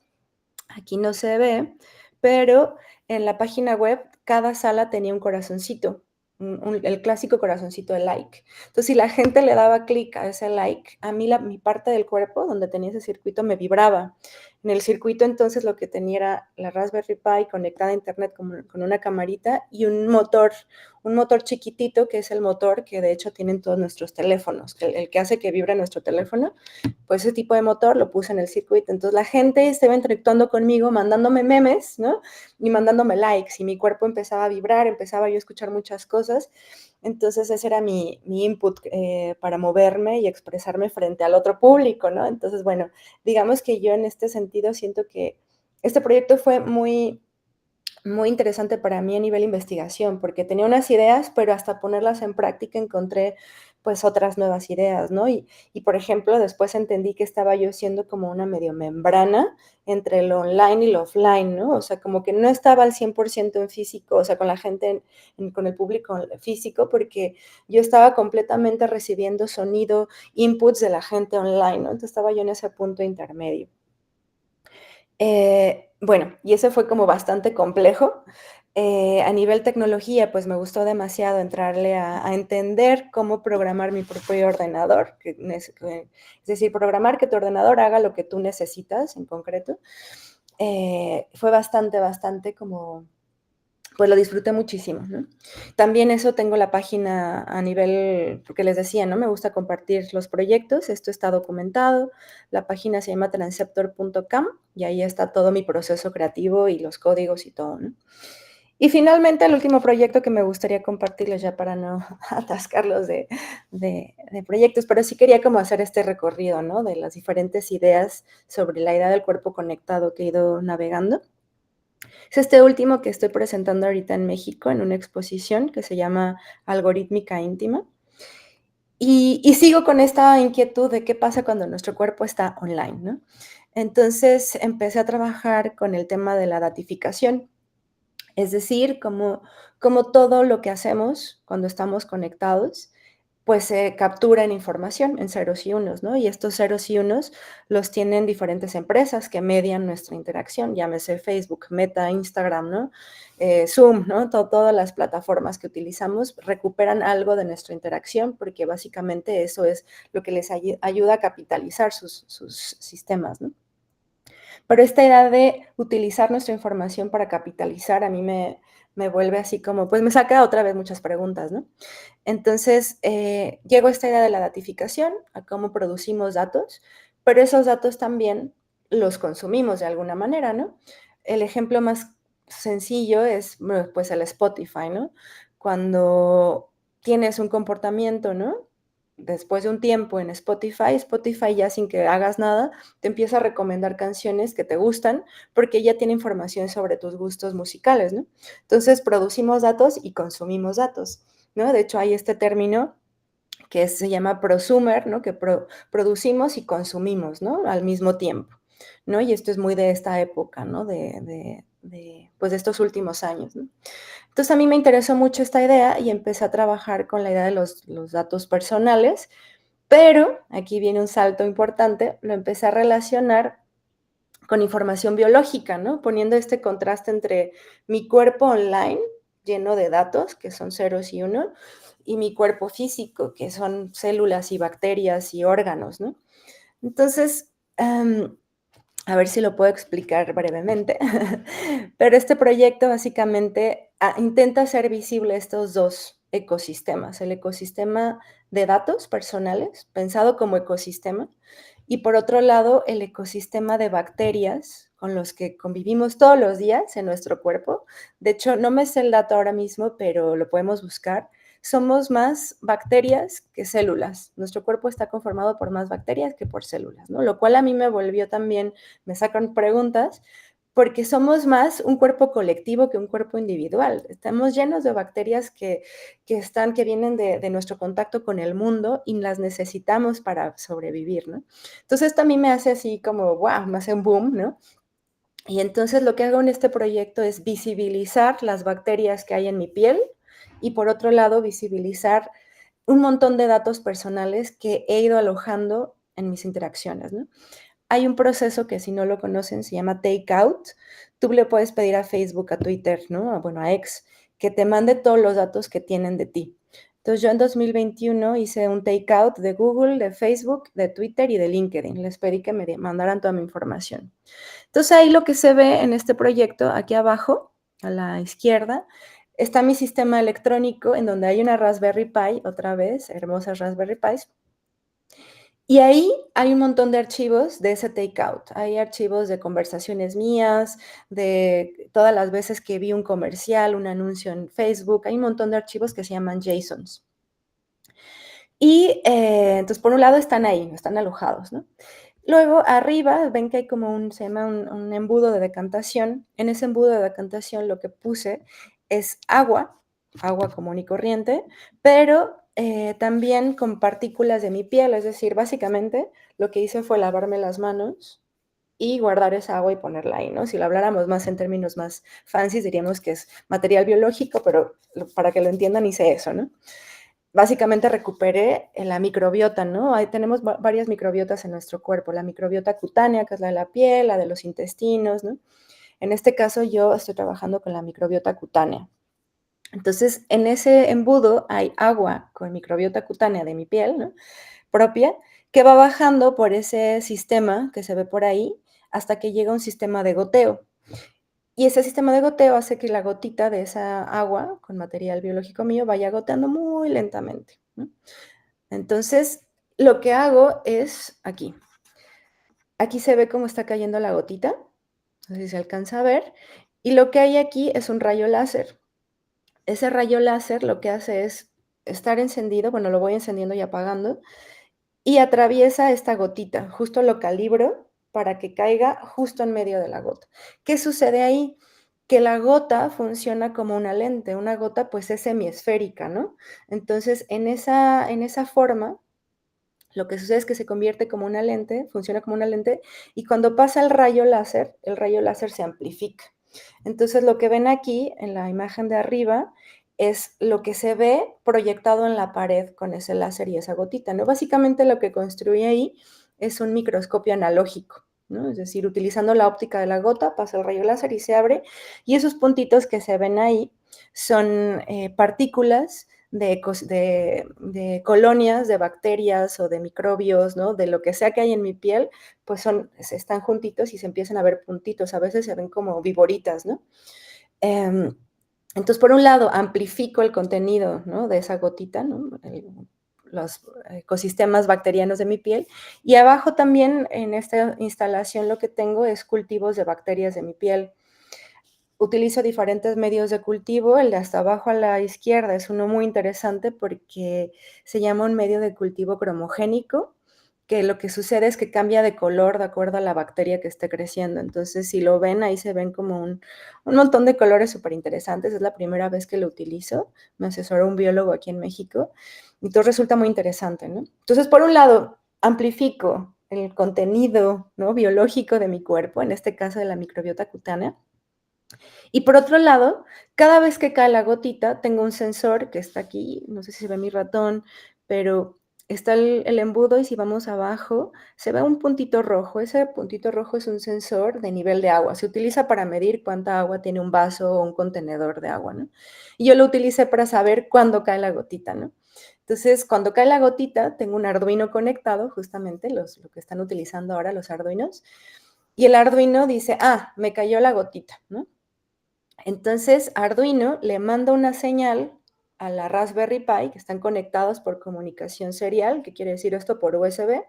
B: aquí no se ve, pero en la página web cada sala tenía un corazoncito, el clásico corazoncito de like. Entonces, si la gente le daba clic a ese like, a mí mi parte del cuerpo donde tenía ese circuito me vibraba. En el circuito entonces lo que tenía era la Raspberry Pi conectada a internet con una camarita y un motor chiquitito que es el motor que de hecho tienen todos nuestros teléfonos, el que hace que vibre nuestro teléfono. Pues ese tipo de motor lo puse en el circuito. Entonces la gente estaba interactuando conmigo, mandándome memes, ¿no? Y mandándome likes. Y mi cuerpo empezaba a vibrar, empezaba yo a escuchar muchas cosas. Entonces ese era mi input para moverme y expresarme frente al otro público, ¿no? Entonces, bueno, digamos que yo en este sentido siento que este proyecto fue muy interesante para mí a nivel investigación, porque tenía unas ideas, pero hasta ponerlas en práctica encontré pues otras nuevas ideas, ¿no? Y por ejemplo, después entendí que estaba yo siendo como una medio membrana entre lo online y lo offline, ¿no? O sea, como que no estaba al 100% en físico, o sea, con la gente, con el público físico, porque yo estaba completamente recibiendo sonido, inputs de la gente online, ¿no? Entonces estaba yo en ese punto intermedio. Bueno, y ese fue como bastante complejo. A nivel tecnología, pues me gustó demasiado entrarle a entender cómo programar mi propio ordenador, es decir, programar que tu ordenador haga lo que tú necesitas en concreto. Fue bastante como, pues lo disfruté muchísimo, ¿no? También eso tengo la página a nivel, porque les decía, ¿no? Me gusta compartir los proyectos, esto está documentado, la página se llama transceptor.com y ahí está todo mi proceso creativo y los códigos y todo, ¿no? Y finalmente el último proyecto que me gustaría compartirles ya para no atascarlos de proyectos, pero sí quería como hacer este recorrido, ¿no? De las diferentes ideas sobre la idea del cuerpo conectado que he ido navegando. Es este último que estoy presentando ahorita en México en una exposición que se llama Algorítmica Íntima. Y sigo con esta inquietud de qué pasa cuando nuestro cuerpo está online, ¿no? Entonces empecé a trabajar con el tema de la datificación, es decir, como todo lo que hacemos cuando estamos conectados, pues se captura en información, en ceros y unos, ¿no? Y estos ceros y unos los tienen diferentes empresas que median nuestra interacción, llámese Facebook, Meta, Instagram, ¿no? Zoom, ¿no? Todas las plataformas que utilizamos recuperan algo de nuestra interacción porque básicamente eso es lo que les ayuda a capitalizar sus sistemas, ¿no? Pero esta idea de utilizar nuestra información para capitalizar a mí me vuelve así como, pues me saca otra vez muchas preguntas, ¿no? Entonces, llegó esta idea de la datificación, a cómo producimos datos, pero esos datos también los consumimos de alguna manera, ¿no? El ejemplo más sencillo es, bueno, pues el Spotify, ¿no? Cuando tienes un comportamiento, ¿no? Después de un tiempo en Spotify ya sin que hagas nada, te empieza a recomendar canciones que te gustan porque ya tiene información sobre tus gustos musicales, ¿no? Entonces, producimos datos y consumimos datos, ¿no? De hecho, hay este término que se llama prosumer, ¿no? Que producimos y consumimos, ¿no? Al mismo tiempo, ¿no? Y esto es muy de esta época, ¿no? Pues de estos últimos años, ¿no? Entonces a mí me interesó mucho esta idea y empecé a trabajar con la idea de los datos personales, pero aquí viene un salto importante, lo empecé a relacionar con información biológica, ¿no? Poniendo este contraste entre mi cuerpo online, lleno de datos, que son ceros y unos, y mi cuerpo físico, que son células y bacterias y órganos, ¿no? Entonces, a ver si lo puedo explicar brevemente, pero este proyecto básicamente intenta hacer visible estos dos ecosistemas, el ecosistema de datos personales, pensado como ecosistema, y por otro lado, el ecosistema de bacterias con los que convivimos todos los días en nuestro cuerpo. De hecho, no me sé el dato ahora mismo, pero lo podemos buscar. Somos más bacterias que células. Nuestro cuerpo está conformado por más bacterias que por células, ¿no? Lo cual a mí me volvió también, me sacan preguntas, porque somos más un cuerpo colectivo que un cuerpo individual. Estamos llenos de bacterias que vienen de nuestro contacto con el mundo y las necesitamos para sobrevivir, ¿no? Entonces esto a mí me hace así como, wow, me hace un boom, ¿no? Y entonces lo que hago en este proyecto es visibilizar las bacterias que hay en mi piel y por otro lado visibilizar un montón de datos personales que he ido alojando en mis interacciones, ¿no? Hay un proceso que, si no lo conocen, se llama takeout. Tú le puedes pedir a Facebook, a Twitter, ¿no? Bueno, a X, que te mande todos los datos que tienen de ti. Entonces, yo en 2021 hice un takeout de Google, de Facebook, de Twitter y de LinkedIn. Les pedí que me mandaran toda mi información. Entonces, ahí lo que se ve en este proyecto, aquí abajo, a la izquierda, está mi sistema electrónico en donde hay una Raspberry Pi, otra vez, hermosas Raspberry Pis. Y ahí hay un montón de archivos de ese takeout. Hay archivos de conversaciones mías, de todas las veces que vi un comercial, un anuncio en Facebook. Hay un montón de archivos que se llaman JSONs. Y entonces, por un lado, están ahí, están alojados, ¿no? Luego, arriba, ven que hay como se llama un embudo de decantación. En ese embudo de decantación lo que puse es agua común y corriente, pero también con partículas de mi piel. Es decir, básicamente lo que hice fue lavarme las manos y guardar esa agua y ponerla ahí, ¿no? Si lo habláramos más en términos más fancy, diríamos que es material biológico, pero para que lo entiendan hice eso, ¿no? Básicamente recuperé la microbiota, ¿no? Ahí tenemos varias microbiotas en nuestro cuerpo, la microbiota cutánea, que es la de la piel, la de los intestinos, ¿no? En este caso yo estoy trabajando con la microbiota cutánea. Entonces, en ese embudo hay agua con microbiota cutánea de mi piel, ¿no? Propia, que va bajando por ese sistema que se ve por ahí hasta que llega a un sistema de goteo. Y ese sistema de goteo hace que la gotita de esa agua con material biológico mío vaya goteando muy lentamente, ¿no? Entonces, lo que hago es aquí. Aquí se ve cómo está cayendo la gotita, no sé si se alcanza a ver, y lo que hay aquí es un rayo láser. Ese rayo láser lo que hace es estar encendido, bueno, lo voy encendiendo y apagando, y atraviesa esta gotita, justo lo calibro para que caiga justo en medio de la gota. ¿Qué sucede ahí? Que la gota funciona como una lente. Una gota pues es semiesférica, ¿no? Entonces, en esa forma, lo que sucede es que se convierte como una lente, funciona como una lente, y cuando pasa el rayo láser se amplifica. Entonces, lo que ven aquí en la imagen de arriba es lo que se ve proyectado en la pared con ese láser y esa gotita, ¿no? Básicamente lo que construye ahí es un microscopio analógico, ¿no? Es decir, utilizando la óptica de la gota, pasa el rayo láser y se abre, y esos puntitos que se ven ahí son partículas de colonias de bacterias o de microbios, ¿no? De lo que sea que hay en mi piel, pues están juntitos y se empiezan a ver puntitos, a veces se ven como viboritas, ¿no? Entonces, por un lado, amplifico el contenido, ¿no? De esa gotita, ¿no? Los ecosistemas bacterianos de mi piel, y abajo también en esta instalación lo que tengo es cultivos de bacterias de mi piel. Utilizo diferentes medios de cultivo. El de hasta abajo a la izquierda es uno muy interesante porque se llama un medio de cultivo cromogénico, que lo que sucede es que cambia de color de acuerdo a la bacteria que esté creciendo. Entonces, si lo ven, ahí se ven como un montón de colores súper interesantes. Es la primera vez que lo utilizo. Me asesoró un biólogo aquí en México. Entonces, resulta muy interesante, ¿no? Entonces, por un lado, amplifico el contenido, ¿no? biológico de mi cuerpo, en este caso de la microbiota cutánea. Y por otro lado, cada vez que cae la gotita, tengo un sensor que está aquí, no sé si se ve mi ratón, pero está el embudo, y si vamos abajo, se ve un puntito rojo. Ese puntito rojo es un sensor de nivel de agua. Se utiliza para medir cuánta agua tiene un vaso o un contenedor de agua, ¿no? Y yo lo utilicé para saber cuándo cae la gotita, ¿no? Entonces, cuando cae la gotita, tengo un Arduino conectado, justamente lo que están utilizando ahora los Arduinos, y el Arduino dice, me cayó la gotita, ¿no? Entonces, Arduino le manda una señal a la Raspberry Pi, que están conectados por comunicación serial, que quiere decir esto por USB,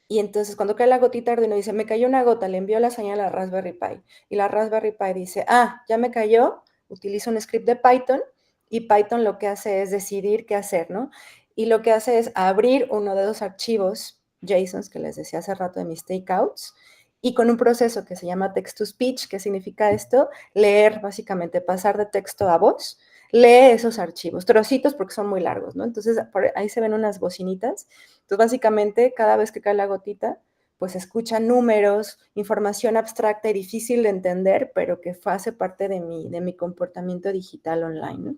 B: y entonces cuando cae la gotita, Arduino dice, me cayó una gota, le envió la señal a la Raspberry Pi, y la Raspberry Pi dice, ya me cayó, utiliza un script de Python, y Python lo que hace es decidir qué hacer, ¿no? Y lo que hace es abrir uno de los archivos JSONs que les decía hace rato de mis takeouts, y con un proceso que se llama text-to-speech. ¿Qué significa esto? Leer, básicamente, pasar de texto a voz. Lee esos archivos, trocitos porque son muy largos, ¿no? Entonces, por ahí se ven unas bocinitas. Entonces, básicamente, cada vez que cae la gotita, pues escucha números, información abstracta y difícil de entender, pero que hace parte de mi comportamiento digital online, ¿no?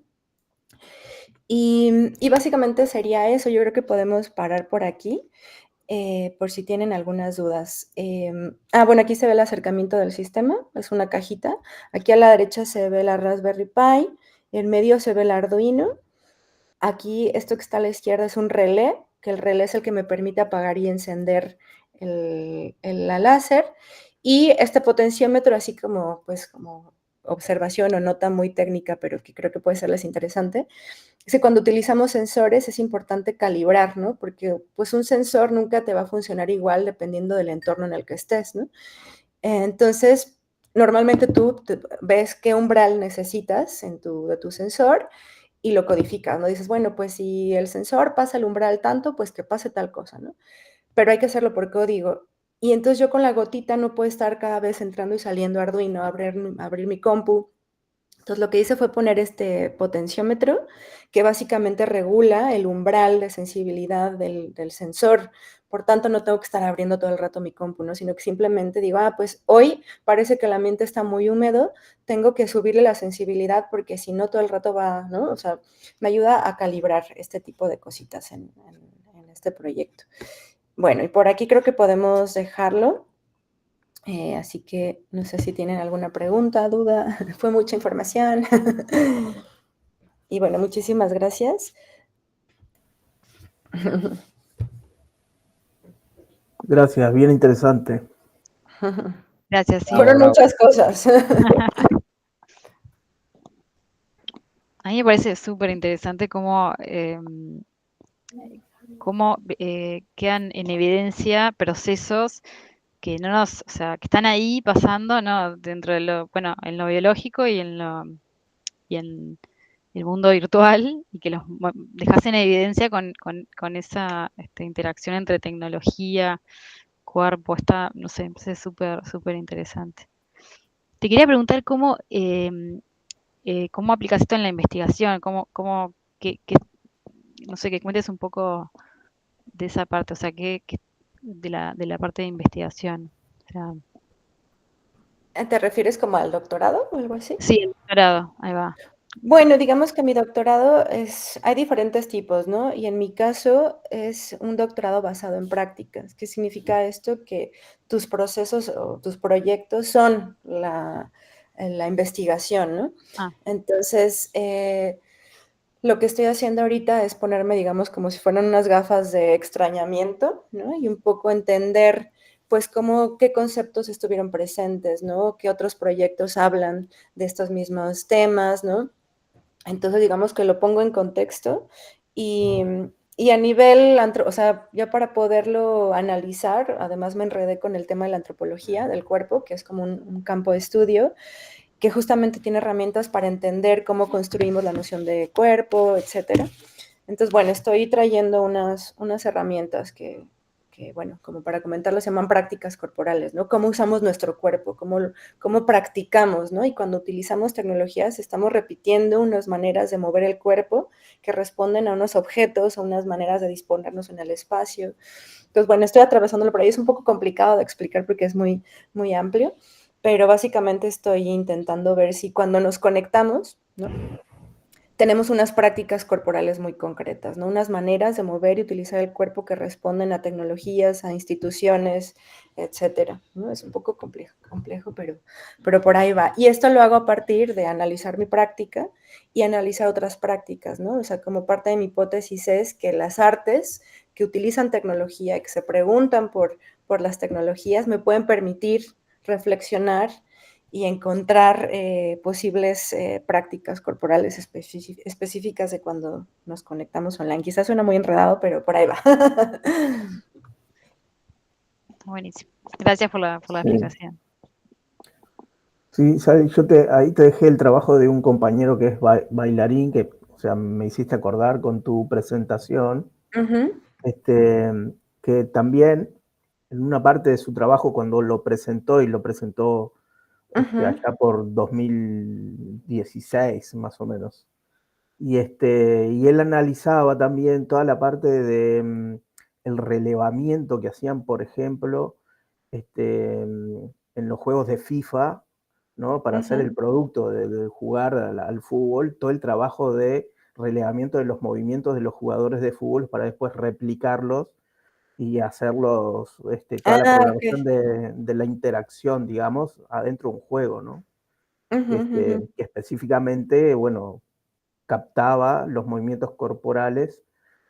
B: Y básicamente sería eso. Yo creo que podemos parar por aquí. por si tienen algunas dudas. Bueno, aquí se ve el acercamiento del sistema, es una cajita. Aquí a la derecha se ve la Raspberry Pi, en medio se ve el Arduino. Aquí esto que está a la izquierda es un relé, que el relé es el que me permite apagar y encender la láser. Y este potenciómetro, así como, pues, como observación o nota muy técnica, pero que creo que puede serles interesante, es que cuando utilizamos sensores es importante calibrar, ¿no? Porque pues un sensor nunca te va a funcionar igual dependiendo del entorno en el que estés, ¿no? Entonces, normalmente tú ves qué umbral necesitas de tu sensor y lo codificas, ¿no? Dices, bueno, pues si el sensor pasa el umbral tanto, pues que pase tal cosa, ¿no? Pero hay que hacerlo por código. Y entonces yo con la gotita no puedo estar cada vez entrando y saliendo Arduino, abrir mi compu. Entonces lo que hice fue poner este potenciómetro que básicamente regula el umbral de sensibilidad del sensor. Por tanto, no tengo que estar abriendo todo el rato mi compu, ¿no? Sino que simplemente digo, pues hoy parece que el ambiente está muy húmedo, tengo que subirle la sensibilidad porque si no todo el rato va, ¿no? O sea, me ayuda a calibrar este tipo de cositas en este proyecto. Bueno, y por aquí creo que podemos dejarlo. Así que no sé si tienen alguna pregunta, duda. Fue mucha información. Y bueno, muchísimas gracias.
C: Gracias, bien interesante.
D: Gracias, sí.
B: Fueron muchas cosas.
D: A mí me parece súper interesante cómo quedan en evidencia procesos que no nos, o sea, que están ahí pasando, ¿no? Dentro de lo, bueno, en lo biológico y en el mundo virtual, y que los dejas en evidencia con esa interacción entre tecnología, cuerpo, no sé, me parece súper, súper interesante. Te quería preguntar cómo aplicas esto en la investigación, no sé, que cuentes un poco de esa parte, o sea, de la parte de investigación. O sea,
B: ¿Te refieres como al doctorado o algo así?
D: sí, el doctorado, ahí va.
B: Bueno, digamos que mi doctorado hay diferentes tipos, ¿no? Y en mi caso es un doctorado basado en prácticas. ¿Qué significa esto? Que tus procesos o tus proyectos son la investigación, ¿no?
D: Ah.
B: Entonces, lo que estoy haciendo ahorita es ponerme, digamos, como si fueran unas gafas de extrañamiento, ¿no? Y un poco entender, pues, qué conceptos estuvieron presentes, ¿no? Qué otros proyectos hablan de estos mismos temas, ¿no? Entonces, digamos que lo pongo en contexto y a nivel, o sea, ya para poderlo analizar, además me enredé con el tema de la antropología del cuerpo, que es como un campo de estudio, que justamente tiene herramientas para entender cómo construimos la noción de cuerpo, etcétera. Entonces, bueno, estoy trayendo unas herramientas que, bueno, como para comentarlo, se llaman prácticas corporales, ¿no? Cómo usamos nuestro cuerpo, cómo practicamos, ¿no? Y cuando utilizamos tecnologías, estamos repitiendo unas maneras de mover el cuerpo que responden a unos objetos, a unas maneras de disponernos en el espacio. Entonces, bueno, estoy atravesándolo por ahí. Es un poco complicado de explicar porque es muy, muy amplio, pero básicamente estoy intentando ver si cuando nos conectamos, ¿no? Tenemos unas prácticas corporales muy concretas, ¿no? Unas maneras de mover y utilizar el cuerpo que responden a tecnologías, a instituciones, etcétera, ¿no? Es un poco complejo, pero por ahí va. Y esto lo hago a partir de analizar mi práctica y analizar otras prácticas, ¿no? O sea, como parte de mi hipótesis es que las artes que utilizan tecnología y que se preguntan por las tecnologías me pueden permitir reflexionar y encontrar posibles prácticas corporales específicas de cuando nos conectamos online. Quizás suena muy enredado, pero por ahí va.
D: Buenísimo. Gracias por la explicación.
C: Sí, ¿sabes? Ahí te dejé el trabajo de un compañero que es bailarín, que, o sea, me hiciste acordar con tu presentación, que también en una parte de su trabajo, cuando lo presentó allá por 2016 más o menos, y él analizaba también toda la parte de el relevamiento que hacían, por ejemplo, en los juegos de FIFA, ¿no? Para hacer el producto de jugar al fútbol, todo el trabajo de relevamiento de los movimientos de los jugadores de fútbol para después replicarlos y hacerlos, toda la programación
B: Ok.
C: de la interacción, digamos, adentro de un juego, ¿no? Que específicamente, bueno, captaba los movimientos corporales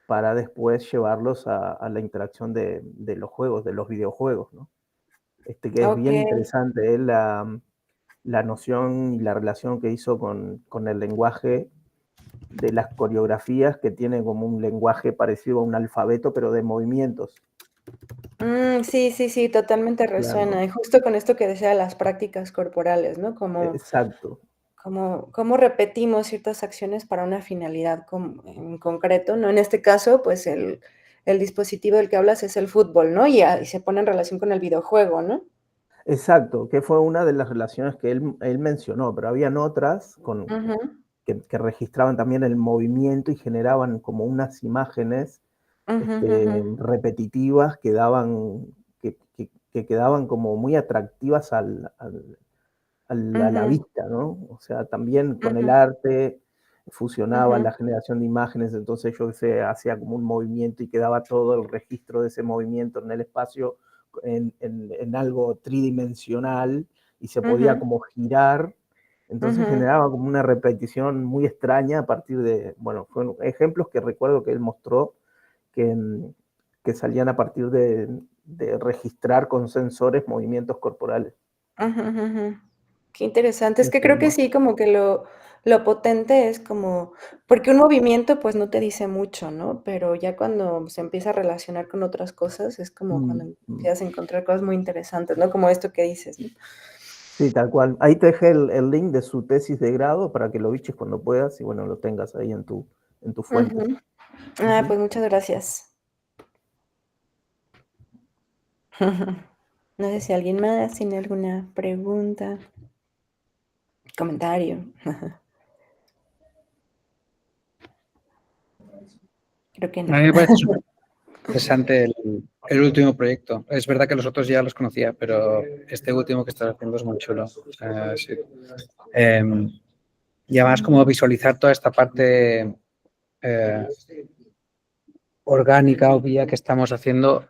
C: para después llevarlos a la interacción de los juegos, de los videojuegos, ¿no? Que es
B: Ok.
C: bien interesante, la noción y la relación que hizo con el lenguaje de las coreografías, que tiene como un lenguaje parecido a un alfabeto, pero de movimientos.
B: Sí, totalmente resuena.
C: Claro,
B: Y justo con esto que decía las prácticas corporales, ¿no?
C: exacto.
B: Cómo repetimos ciertas acciones para una finalidad en concreto, ¿no? En este caso, pues el dispositivo del que hablas es el fútbol, ¿no? Y se pone en relación con el videojuego, ¿no?
C: Exacto, que fue una de las relaciones que él mencionó, pero habían otras
B: Ujú,
C: que registraban también el movimiento y generaban como unas imágenes
B: ujú, ujú,
C: repetitivas que quedaban como muy atractivas a la
B: ujú,
C: vista, ¿no? O sea, también con el
B: ujú,
C: arte fusionaba
B: ujú,
C: la generación de imágenes, entonces yo se hacía como un movimiento y quedaba todo el registro de ese movimiento en el espacio en algo tridimensional y se podía
B: ujú,
C: como girar, entonces
B: ujú.
C: generaba como una repetición muy extraña a partir de, bueno, fueron ejemplos que recuerdo que él mostró que, que salían a partir de registrar con sensores movimientos corporales.
B: Ujú, ujú. Qué interesante. Es que
C: Este,
B: creo que sí, como que lo potente es como, porque un movimiento pues no te dice mucho, ¿no? Pero ya cuando se empieza a relacionar con otras cosas, es como cuando
C: mm, mm.
B: empiezas a encontrar cosas muy interesantes, ¿no? Como esto que dices, ¿no?
C: Sí, tal cual. Ahí te dejé el link de su tesis de grado para que lo biches cuando puedas y bueno, lo tengas ahí en tus fuentes.
B: Ujú.
C: Ujú.
B: Pues muchas gracias. No sé si alguien más tiene alguna pregunta, comentario. Creo que
A: A
B: no.
A: mí me parece súper interesante el último proyecto. Es verdad que los otros ya los conocía, pero este último que estás haciendo es muy chulo. Sí. Y además como visualizar toda esta parte orgánica, obvia que estamos haciendo,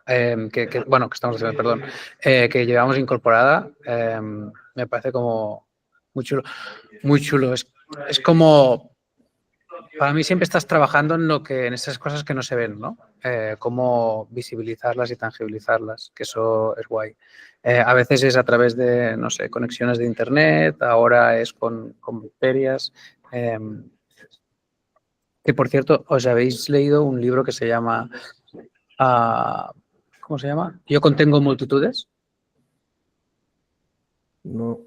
A: bueno, que estamos haciendo, perdón, que llevamos incorporada, me parece como muy chulo. Muy chulo. Es como, para mí siempre estás trabajando en esas cosas que no se ven, ¿no? Cómo visibilizarlas y tangibilizarlas, que eso es guay. A veces es a través de, no sé, conexiones de internet, ahora es con bacterias. Que por cierto, os habéis leído un libro que se llama, ¿cómo se llama? Yo contengo multitudes.
C: No,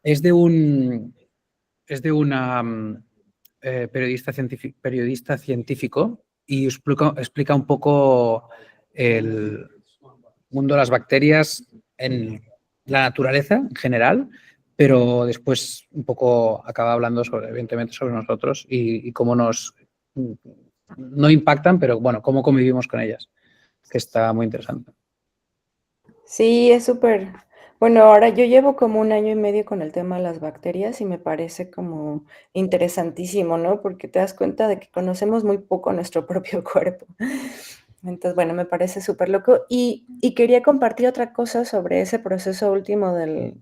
A: Es de una periodista científico y explica un poco el mundo de las bacterias en la naturaleza en general, pero después un poco acaba hablando evidentemente sobre nosotros y cómo no impactan, pero bueno, cómo convivimos con ellas, que está muy interesante.
B: Sí, es súper. Bueno, ahora yo llevo como 1 año y medio con el tema de las bacterias y me parece como interesantísimo, ¿no? Porque te das cuenta de que conocemos muy poco nuestro propio cuerpo. Entonces, bueno, me parece súper loco. Y quería compartir otra cosa sobre ese proceso último de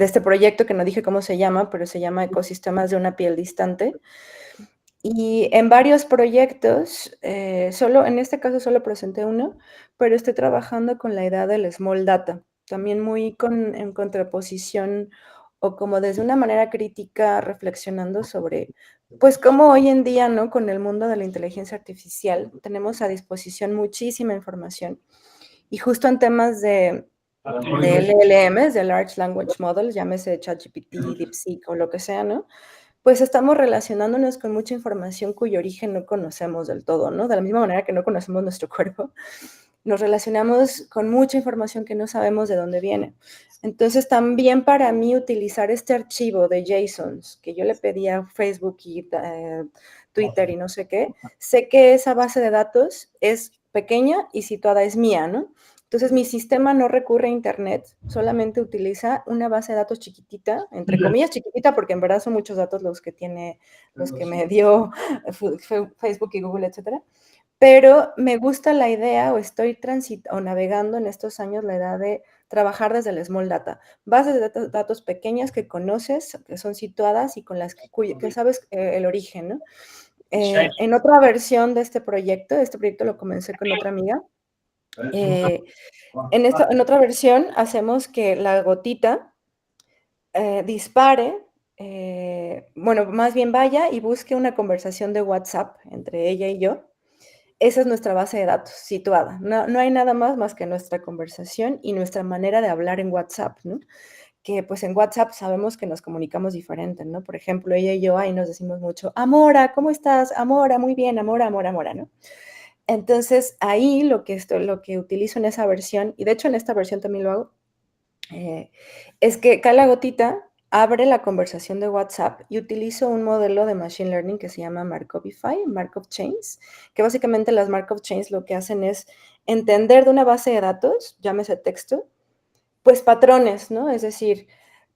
B: este proyecto, que no dije cómo se llama, pero se llama Ecosistemas de una piel distante. Y en varios proyectos, en este caso solo presenté uno, pero estoy trabajando con la idea del small data, también muy en contraposición o como desde una manera crítica reflexionando sobre, pues cómo hoy en día, ¿no? Con el mundo de la inteligencia artificial tenemos a disposición muchísima información y justo en temas de LLMs, de Large Language Models, llámese ChatGPT, DeepSeek o lo que sea, ¿no? Pues estamos relacionándonos con mucha información cuyo origen no conocemos del todo, ¿no? De la misma manera que no conocemos nuestro cuerpo, nos relacionamos con mucha información que no sabemos de dónde viene. Entonces, también para mí utilizar este archivo de JSONs que yo le pedí a Facebook y Twitter y no sé qué, sé que esa base de datos es pequeña y situada es mía, ¿no? Entonces, mi sistema no recurre a Internet, solamente utiliza una base de datos chiquitita, entre comillas chiquitita, porque en verdad son muchos datos los que me dio Facebook y Google, etcétera. Pero me gusta la idea, o estoy navegando en estos años la idea de trabajar desde el small data. Bases de datos pequeñas que conoces, que son situadas y con las que sabes el origen, ¿no? En otra versión de este proyecto lo comencé con otra amiga, en otra versión hacemos que la gotita dispare, bueno, más bien vaya y busque una conversación de WhatsApp entre ella y yo. Esa es nuestra base de datos situada. No hay nada más que nuestra conversación y nuestra manera de hablar en WhatsApp, ¿no? Que pues en WhatsApp sabemos que nos comunicamos diferente, ¿no? Por ejemplo, ella y yo ahí nos decimos mucho, Amora, ¿cómo estás? Amora, muy bien, Amora, Amora, Amora, ¿no? Entonces ahí lo que utilizo en esa versión, y de hecho en esta versión también lo hago, es que cae la gotita, abre la conversación de WhatsApp y utilizo un modelo de Machine Learning que se llama Markovify, Markov Chains, que básicamente las Markov Chains lo que hacen es entender de una base de datos, llámese texto, pues patrones, ¿no? Es decir,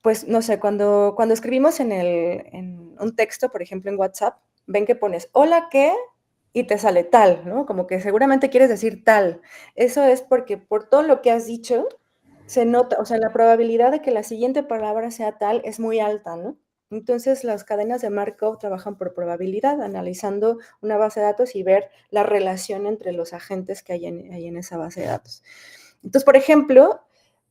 B: pues no sé, cuando escribimos en un texto, por ejemplo en WhatsApp, ven que pones hola, ¿qué? Y te sale tal, ¿no? Como que seguramente quieres decir tal. Eso es porque por todo lo que has dicho, se nota, o sea, la probabilidad de que la siguiente palabra sea tal es muy alta, ¿no? Entonces, las cadenas de Markov trabajan por probabilidad, analizando una base de datos y ver la relación entre los agentes que hay en esa base de datos. Entonces, por ejemplo,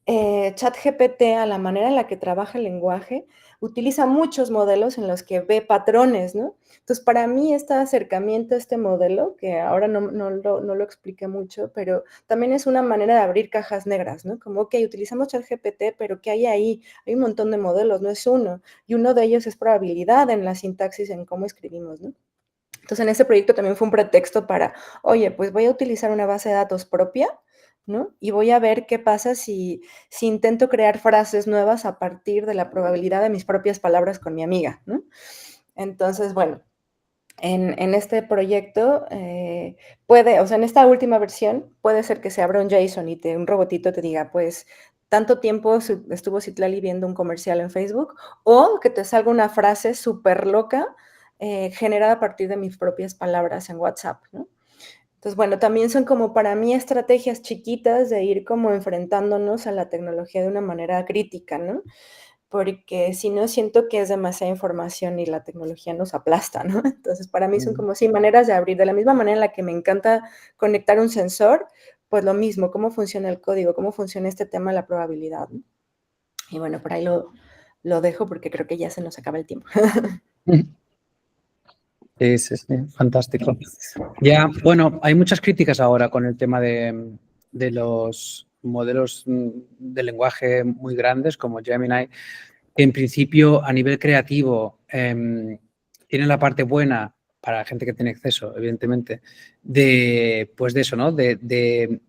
B: ChatGPT, a la manera en la que trabaja el lenguaje, utiliza muchos modelos en los que ve patrones, ¿no? Entonces, para mí, este acercamiento a este modelo, que ahora no lo expliqué mucho, pero también es una manera de abrir cajas negras, ¿no? Como, ok, utilizamos ChatGPT, pero ¿qué hay ahí? Hay un montón de modelos, no es uno. Y uno de ellos es probabilidad en la sintaxis, en cómo escribimos, ¿no? Entonces, en ese proyecto también fue un pretexto para, oye, pues voy a utilizar una base de datos propia, ¿no? Y voy a ver qué pasa si intento crear frases nuevas a partir de la probabilidad de mis propias palabras con mi amiga, ¿no? Entonces, bueno, en este proyecto o sea, en esta última versión, puede ser que se abra un JSON y un robotito te diga, pues, tanto tiempo estuvo Citlali viendo un comercial en Facebook, o que te salga una frase súper loca generada a partir de mis propias palabras en WhatsApp, ¿no? Entonces, bueno, también son como para mí estrategias chiquitas de ir como enfrentándonos a la tecnología de una manera crítica, ¿no? Porque si no, siento que es demasiada información y la tecnología nos aplasta, ¿no? Entonces, para mí son como, sí, maneras de abrir. De la misma manera en la que me encanta conectar un sensor, pues lo mismo, cómo funciona el código, cómo funciona este tema de la probabilidad, ¿no? Y bueno, por ahí lo dejo porque creo que ya se nos acaba el tiempo.
A: Sí, sí, sí, fantástico. Ya, bueno, hay muchas críticas ahora con el tema de los modelos de lenguaje muy grandes como Gemini, que en principio a nivel creativo tienen la parte buena para la gente que tiene acceso, evidentemente, pues de eso, ¿no? De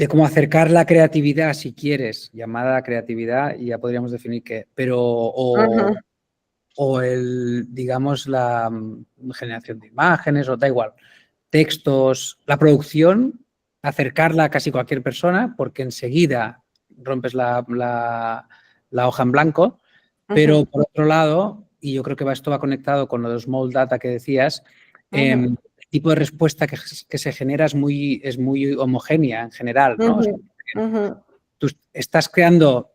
A: cómo acercar la creatividad, si quieres, llamada creatividad, y ya podríamos definir qué, pero o digamos, la generación de imágenes, o da igual, textos, la producción, acercarla a casi cualquier persona, porque enseguida rompes la hoja en blanco, pero por otro lado, y yo creo que esto va conectado con lo de small data que decías, el tipo de respuesta que se genera es muy homogénea en general, ¿no? Tú estás creando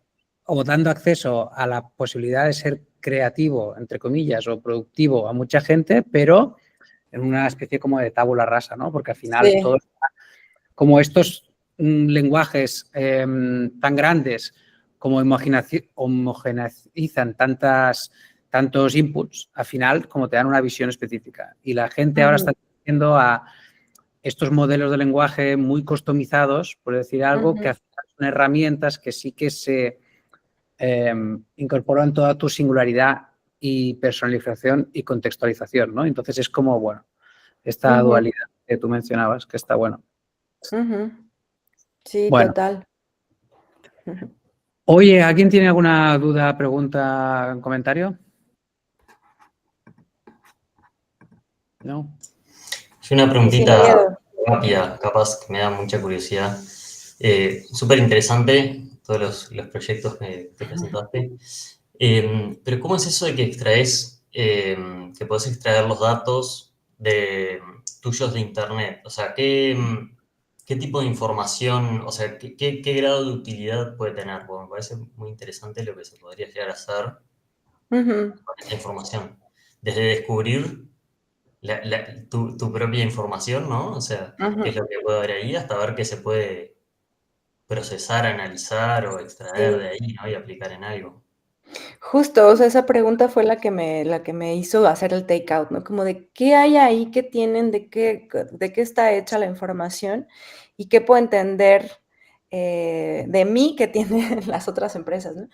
A: o dando acceso a la posibilidad de ser creativo, entre comillas, o productivo a mucha gente, pero en una especie como de tabula rasa, ¿no? Porque al final
B: Sí.
A: todo, como estos lenguajes tan grandes como homogeneizan tantos inputs, al final como te dan una visión específica. Y la gente ahora está yendo a estos modelos de lenguaje muy customizados, por decir algo, que son herramientas que sí que se incorporan toda tu singularidad y personalización y contextualización, ¿no? Entonces es como, bueno, esta dualidad que tú mencionabas, que está bueno.
B: Sí,
A: bueno.
B: Total.
A: Oye, ¿alguien tiene alguna duda, pregunta, comentario? ¿No?
F: Yo una preguntita rápida, capaz que me da mucha curiosidad. Súper interesante todos los proyectos que presentaste. Pero ¿cómo es eso de que extraes, que podés extraer los datos tuyos de Internet? O sea, ¿qué tipo de información, o sea, qué grado de utilidad puede tener? Porque me parece muy interesante lo que se podría llegar a hacer con esta información. Desde descubrir tu propia información, ¿no? O sea, qué es lo que puede haber ahí, hasta ver qué se puede procesar, analizar o extraer de
B: Sí.
F: ahí, ¿no? Y aplicar en algo.
B: Justo, o sea, esa pregunta fue la que me hizo hacer el takeout, ¿no? Como de qué hay ahí, qué tienen, de qué está hecha la información y qué puedo entender de mí que tienen las otras empresas, ¿no?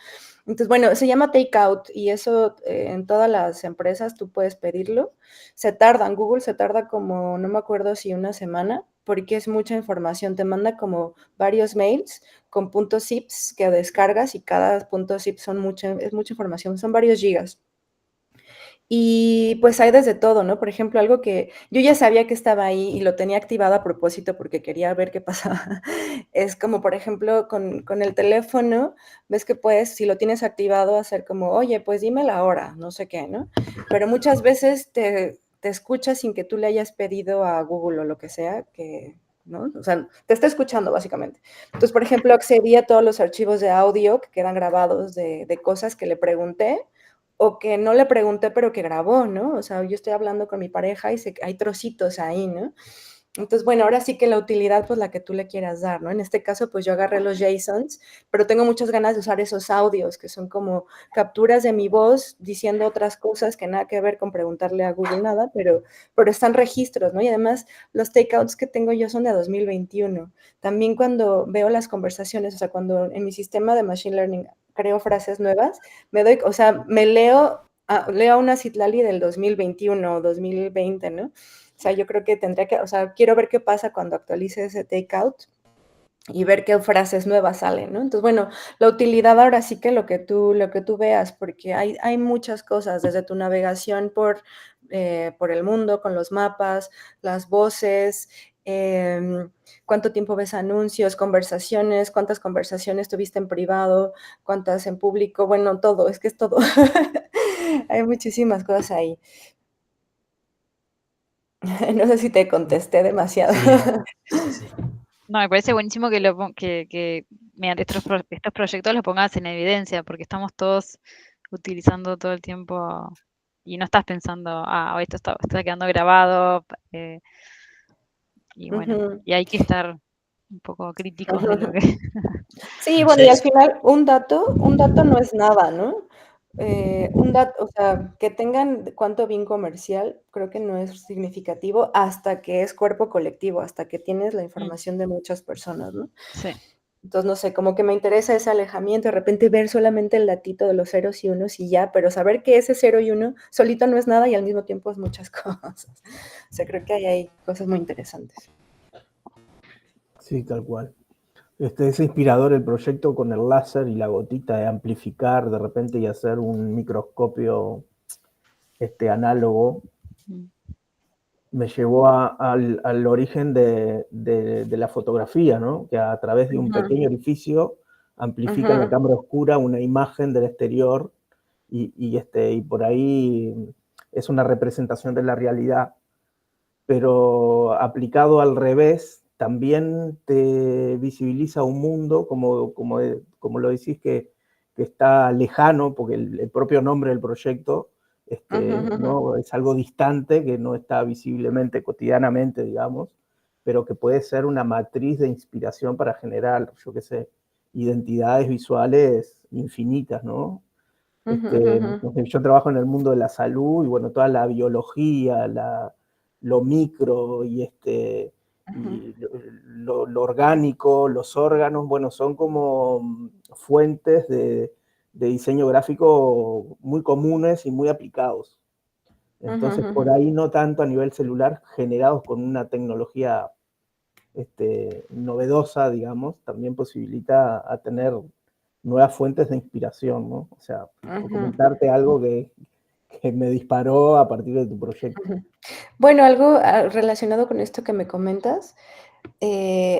B: Entonces, bueno, se llama takeout y eso en todas las empresas tú puedes pedirlo. Se tarda, en Google se tarda como, no me acuerdo si una semana, porque es mucha información. Te manda como varios mails con puntos zips que descargas y cada punto zip es mucha información, son varios gigas. Y pues hay desde todo, ¿no? Por ejemplo, algo que yo ya sabía que estaba ahí y lo tenía activado a propósito porque quería ver qué pasaba. Es como, por ejemplo, con el teléfono, ves que puedes, si lo tienes activado, hacer como, oye, pues dime la hora, no sé qué, ¿no? Pero muchas veces te escucha sin que tú le hayas pedido a Google o lo que sea, ¿no? O sea, te está escuchando básicamente. Entonces, por ejemplo, accedí a todos los archivos de audio que quedan grabados de cosas que le pregunté o que no le pregunté, pero que grabó, ¿no? O sea, yo estoy hablando con mi pareja y hay trocitos ahí, ¿no? Entonces, bueno, ahora sí que la utilidad, pues la que tú le quieras dar, ¿no? En este caso, pues yo agarré los JSONs, pero tengo muchas ganas de usar esos audios, que son como capturas de mi voz diciendo otras cosas que nada que ver con preguntarle a Google nada, pero están registros, ¿no? Y además, los takeouts que tengo yo son de 2021. También cuando veo las conversaciones, o sea, cuando en mi sistema de Machine Learning creo frases nuevas, o sea, leo una Citlali del 2021 o 2020, ¿no? O sea, yo creo que o sea, quiero ver qué pasa cuando actualice ese takeout y ver qué frases nuevas salen, ¿no? Entonces, bueno, la utilidad ahora sí que lo que tú veas, porque hay muchas cosas, desde tu navegación por el mundo, con los mapas, las voces, cuánto tiempo ves anuncios, conversaciones, cuántas conversaciones tuviste en privado, cuántas en público, bueno, todo, es que es todo. Hay muchísimas cosas ahí. No sé si te contesté demasiado.
F: Sí.
D: No, me parece buenísimo que mediante estos proyectos los pongas en evidencia, porque estamos todos utilizando todo el tiempo y no estás pensando, hoy esto está quedando grabado, y bueno,
B: Ujú,
D: y hay que estar un poco críticos de lo
B: ujú.
D: que...
B: Sí, bueno, y al final un dato no es nada, ¿no? Un dato, o sea, que tengan cuánto bien comercial, creo que no es significativo hasta que es cuerpo colectivo, hasta que tienes la
D: Mm,
B: información de muchas personas, ¿no?
D: sí.
B: Entonces, no sé, como que me interesa ese alejamiento, de repente ver solamente el datito de los ceros y unos y ya, pero saber que ese 0 y 1 solito no es nada y al mismo tiempo es muchas cosas. O sea, creo que hay cosas muy interesantes.
C: Sí, tal cual. Es inspirador el proyecto con el láser y la gotita de amplificar de repente y hacer un microscopio análogo.
D: Mm.
C: Me llevó al origen de la fotografía, ¿no? Que a través de un pequeño orificio amplifica en la
B: Ujú.
C: cámara oscura una imagen del exterior y por ahí es una representación de la realidad, pero aplicado al revés también te visibiliza un mundo, como lo decís, que está lejano, porque el propio nombre del proyecto ¿no? Es algo distante, que no está visiblemente, cotidianamente, digamos, pero que puede ser una matriz de inspiración para generar, yo qué sé, identidades visuales infinitas, ¿no? Yo trabajo en el mundo de la salud y bueno, toda la biología, lo micro y lo orgánico, los órganos, bueno, son como fuentes de diseño gráfico muy comunes y muy aplicados. Entonces, por ahí no tanto a nivel celular, generados con una tecnología novedosa, digamos, también posibilita a tener nuevas fuentes de inspiración, ¿no? O sea, por comentarte algo que me disparó a partir de tu proyecto.
B: Bueno, algo relacionado con esto que me comentas,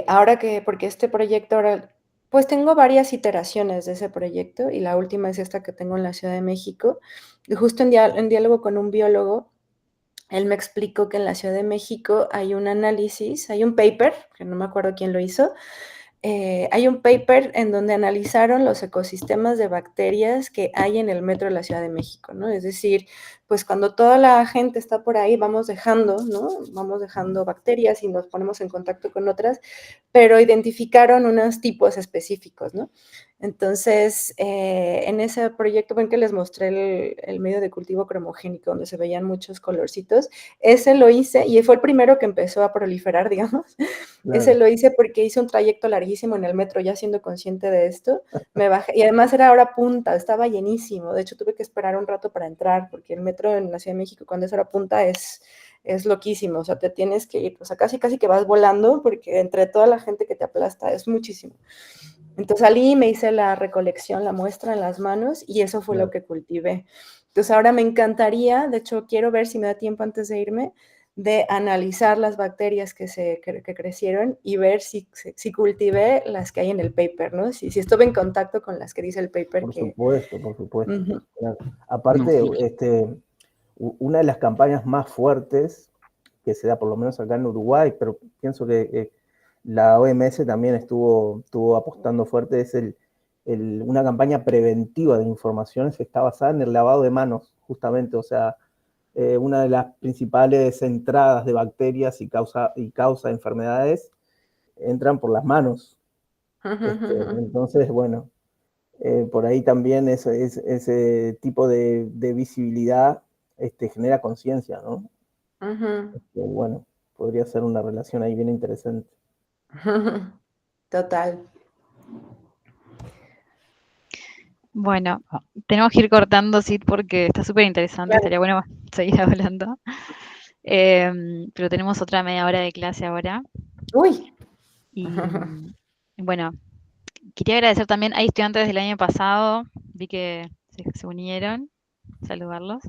B: ahora porque este proyecto ahora, pues tengo varias iteraciones de ese proyecto y la última es esta que tengo en la Ciudad de México. Y justo en diálogo con un biólogo, él me explicó que en la Ciudad de México hay un análisis, hay un paper, que no me acuerdo quién lo hizo, hay un paper en donde analizaron los ecosistemas de bacterias que hay en el metro de la Ciudad de México, ¿no? Es decir, pues cuando toda la gente está por ahí, vamos dejando, ¿no? Vamos dejando bacterias y nos ponemos en contacto con otras, pero identificaron unos tipos específicos, ¿no? Entonces, en ese proyecto, ven que les mostré el medio de cultivo cromogénico, donde se veían muchos colorcitos. Ese lo hice y fue el primero que empezó a proliferar, digamos.
C: Claro.
B: Ese lo hice porque hice un trayecto larguísimo en el metro, ya siendo consciente de esto. Me bajé, y además era hora punta, estaba llenísimo. De hecho, tuve que esperar un rato para entrar, porque el metro en la Ciudad de México, cuando es hora punta, es loquísimo. O sea, te tienes que ir, o sea, casi que vas volando, porque entre toda la gente que te aplasta es muchísimo. Entonces salí y me hice la recolección, la muestra en las manos, y eso fue lo que cultivé. Entonces ahora me encantaría, de hecho quiero ver si me da tiempo antes de irme, de analizar las bacterias que crecieron y ver si cultivé las que hay en el paper, ¿no? Si estuve en contacto con las que dice el paper.
C: Por supuesto, por supuesto.
B: Uh-huh.
C: Claro. Aparte,
A: No.
C: Una de las campañas más fuertes que se da, por lo menos acá en Uruguay, pero pienso que la OMS también estuvo apostando fuerte, es una campaña preventiva de informaciones que está basada en el lavado de manos, justamente. O sea, una de las principales entradas de bacterias y causa de enfermedades entran por las manos. Entonces, bueno, por ahí también ese tipo de visibilidad genera conciencia, ¿no? Bueno, podría ser una relación ahí bien interesante.
B: Total.
D: Bueno, tenemos que ir cortando, Sid, porque está súper interesante, claro. Estaría bueno seguir hablando. Pero tenemos otra media hora de clase ahora.
B: ¡Uy!
D: Y bueno, quería agradecer también, hay estudiantes del año pasado, vi que se unieron, saludarlos.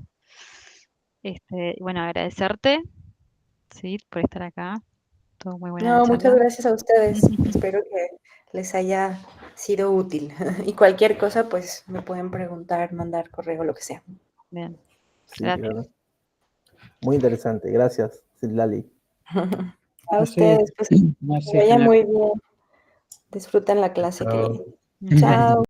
D: Bueno, agradecerte, Sid, por estar acá. Todo muy buena.
B: No, muchas gracias a ustedes. Espero que les haya sido útil. Y cualquier cosa, pues me pueden preguntar, mandar correo, lo que sea.
D: Bien.
C: Sí,
D: Gracias.
C: claro. Muy interesante. Gracias, Citlali.
B: A ustedes, pues que vaya muy bien. Disfruten la clase que viene. Chao.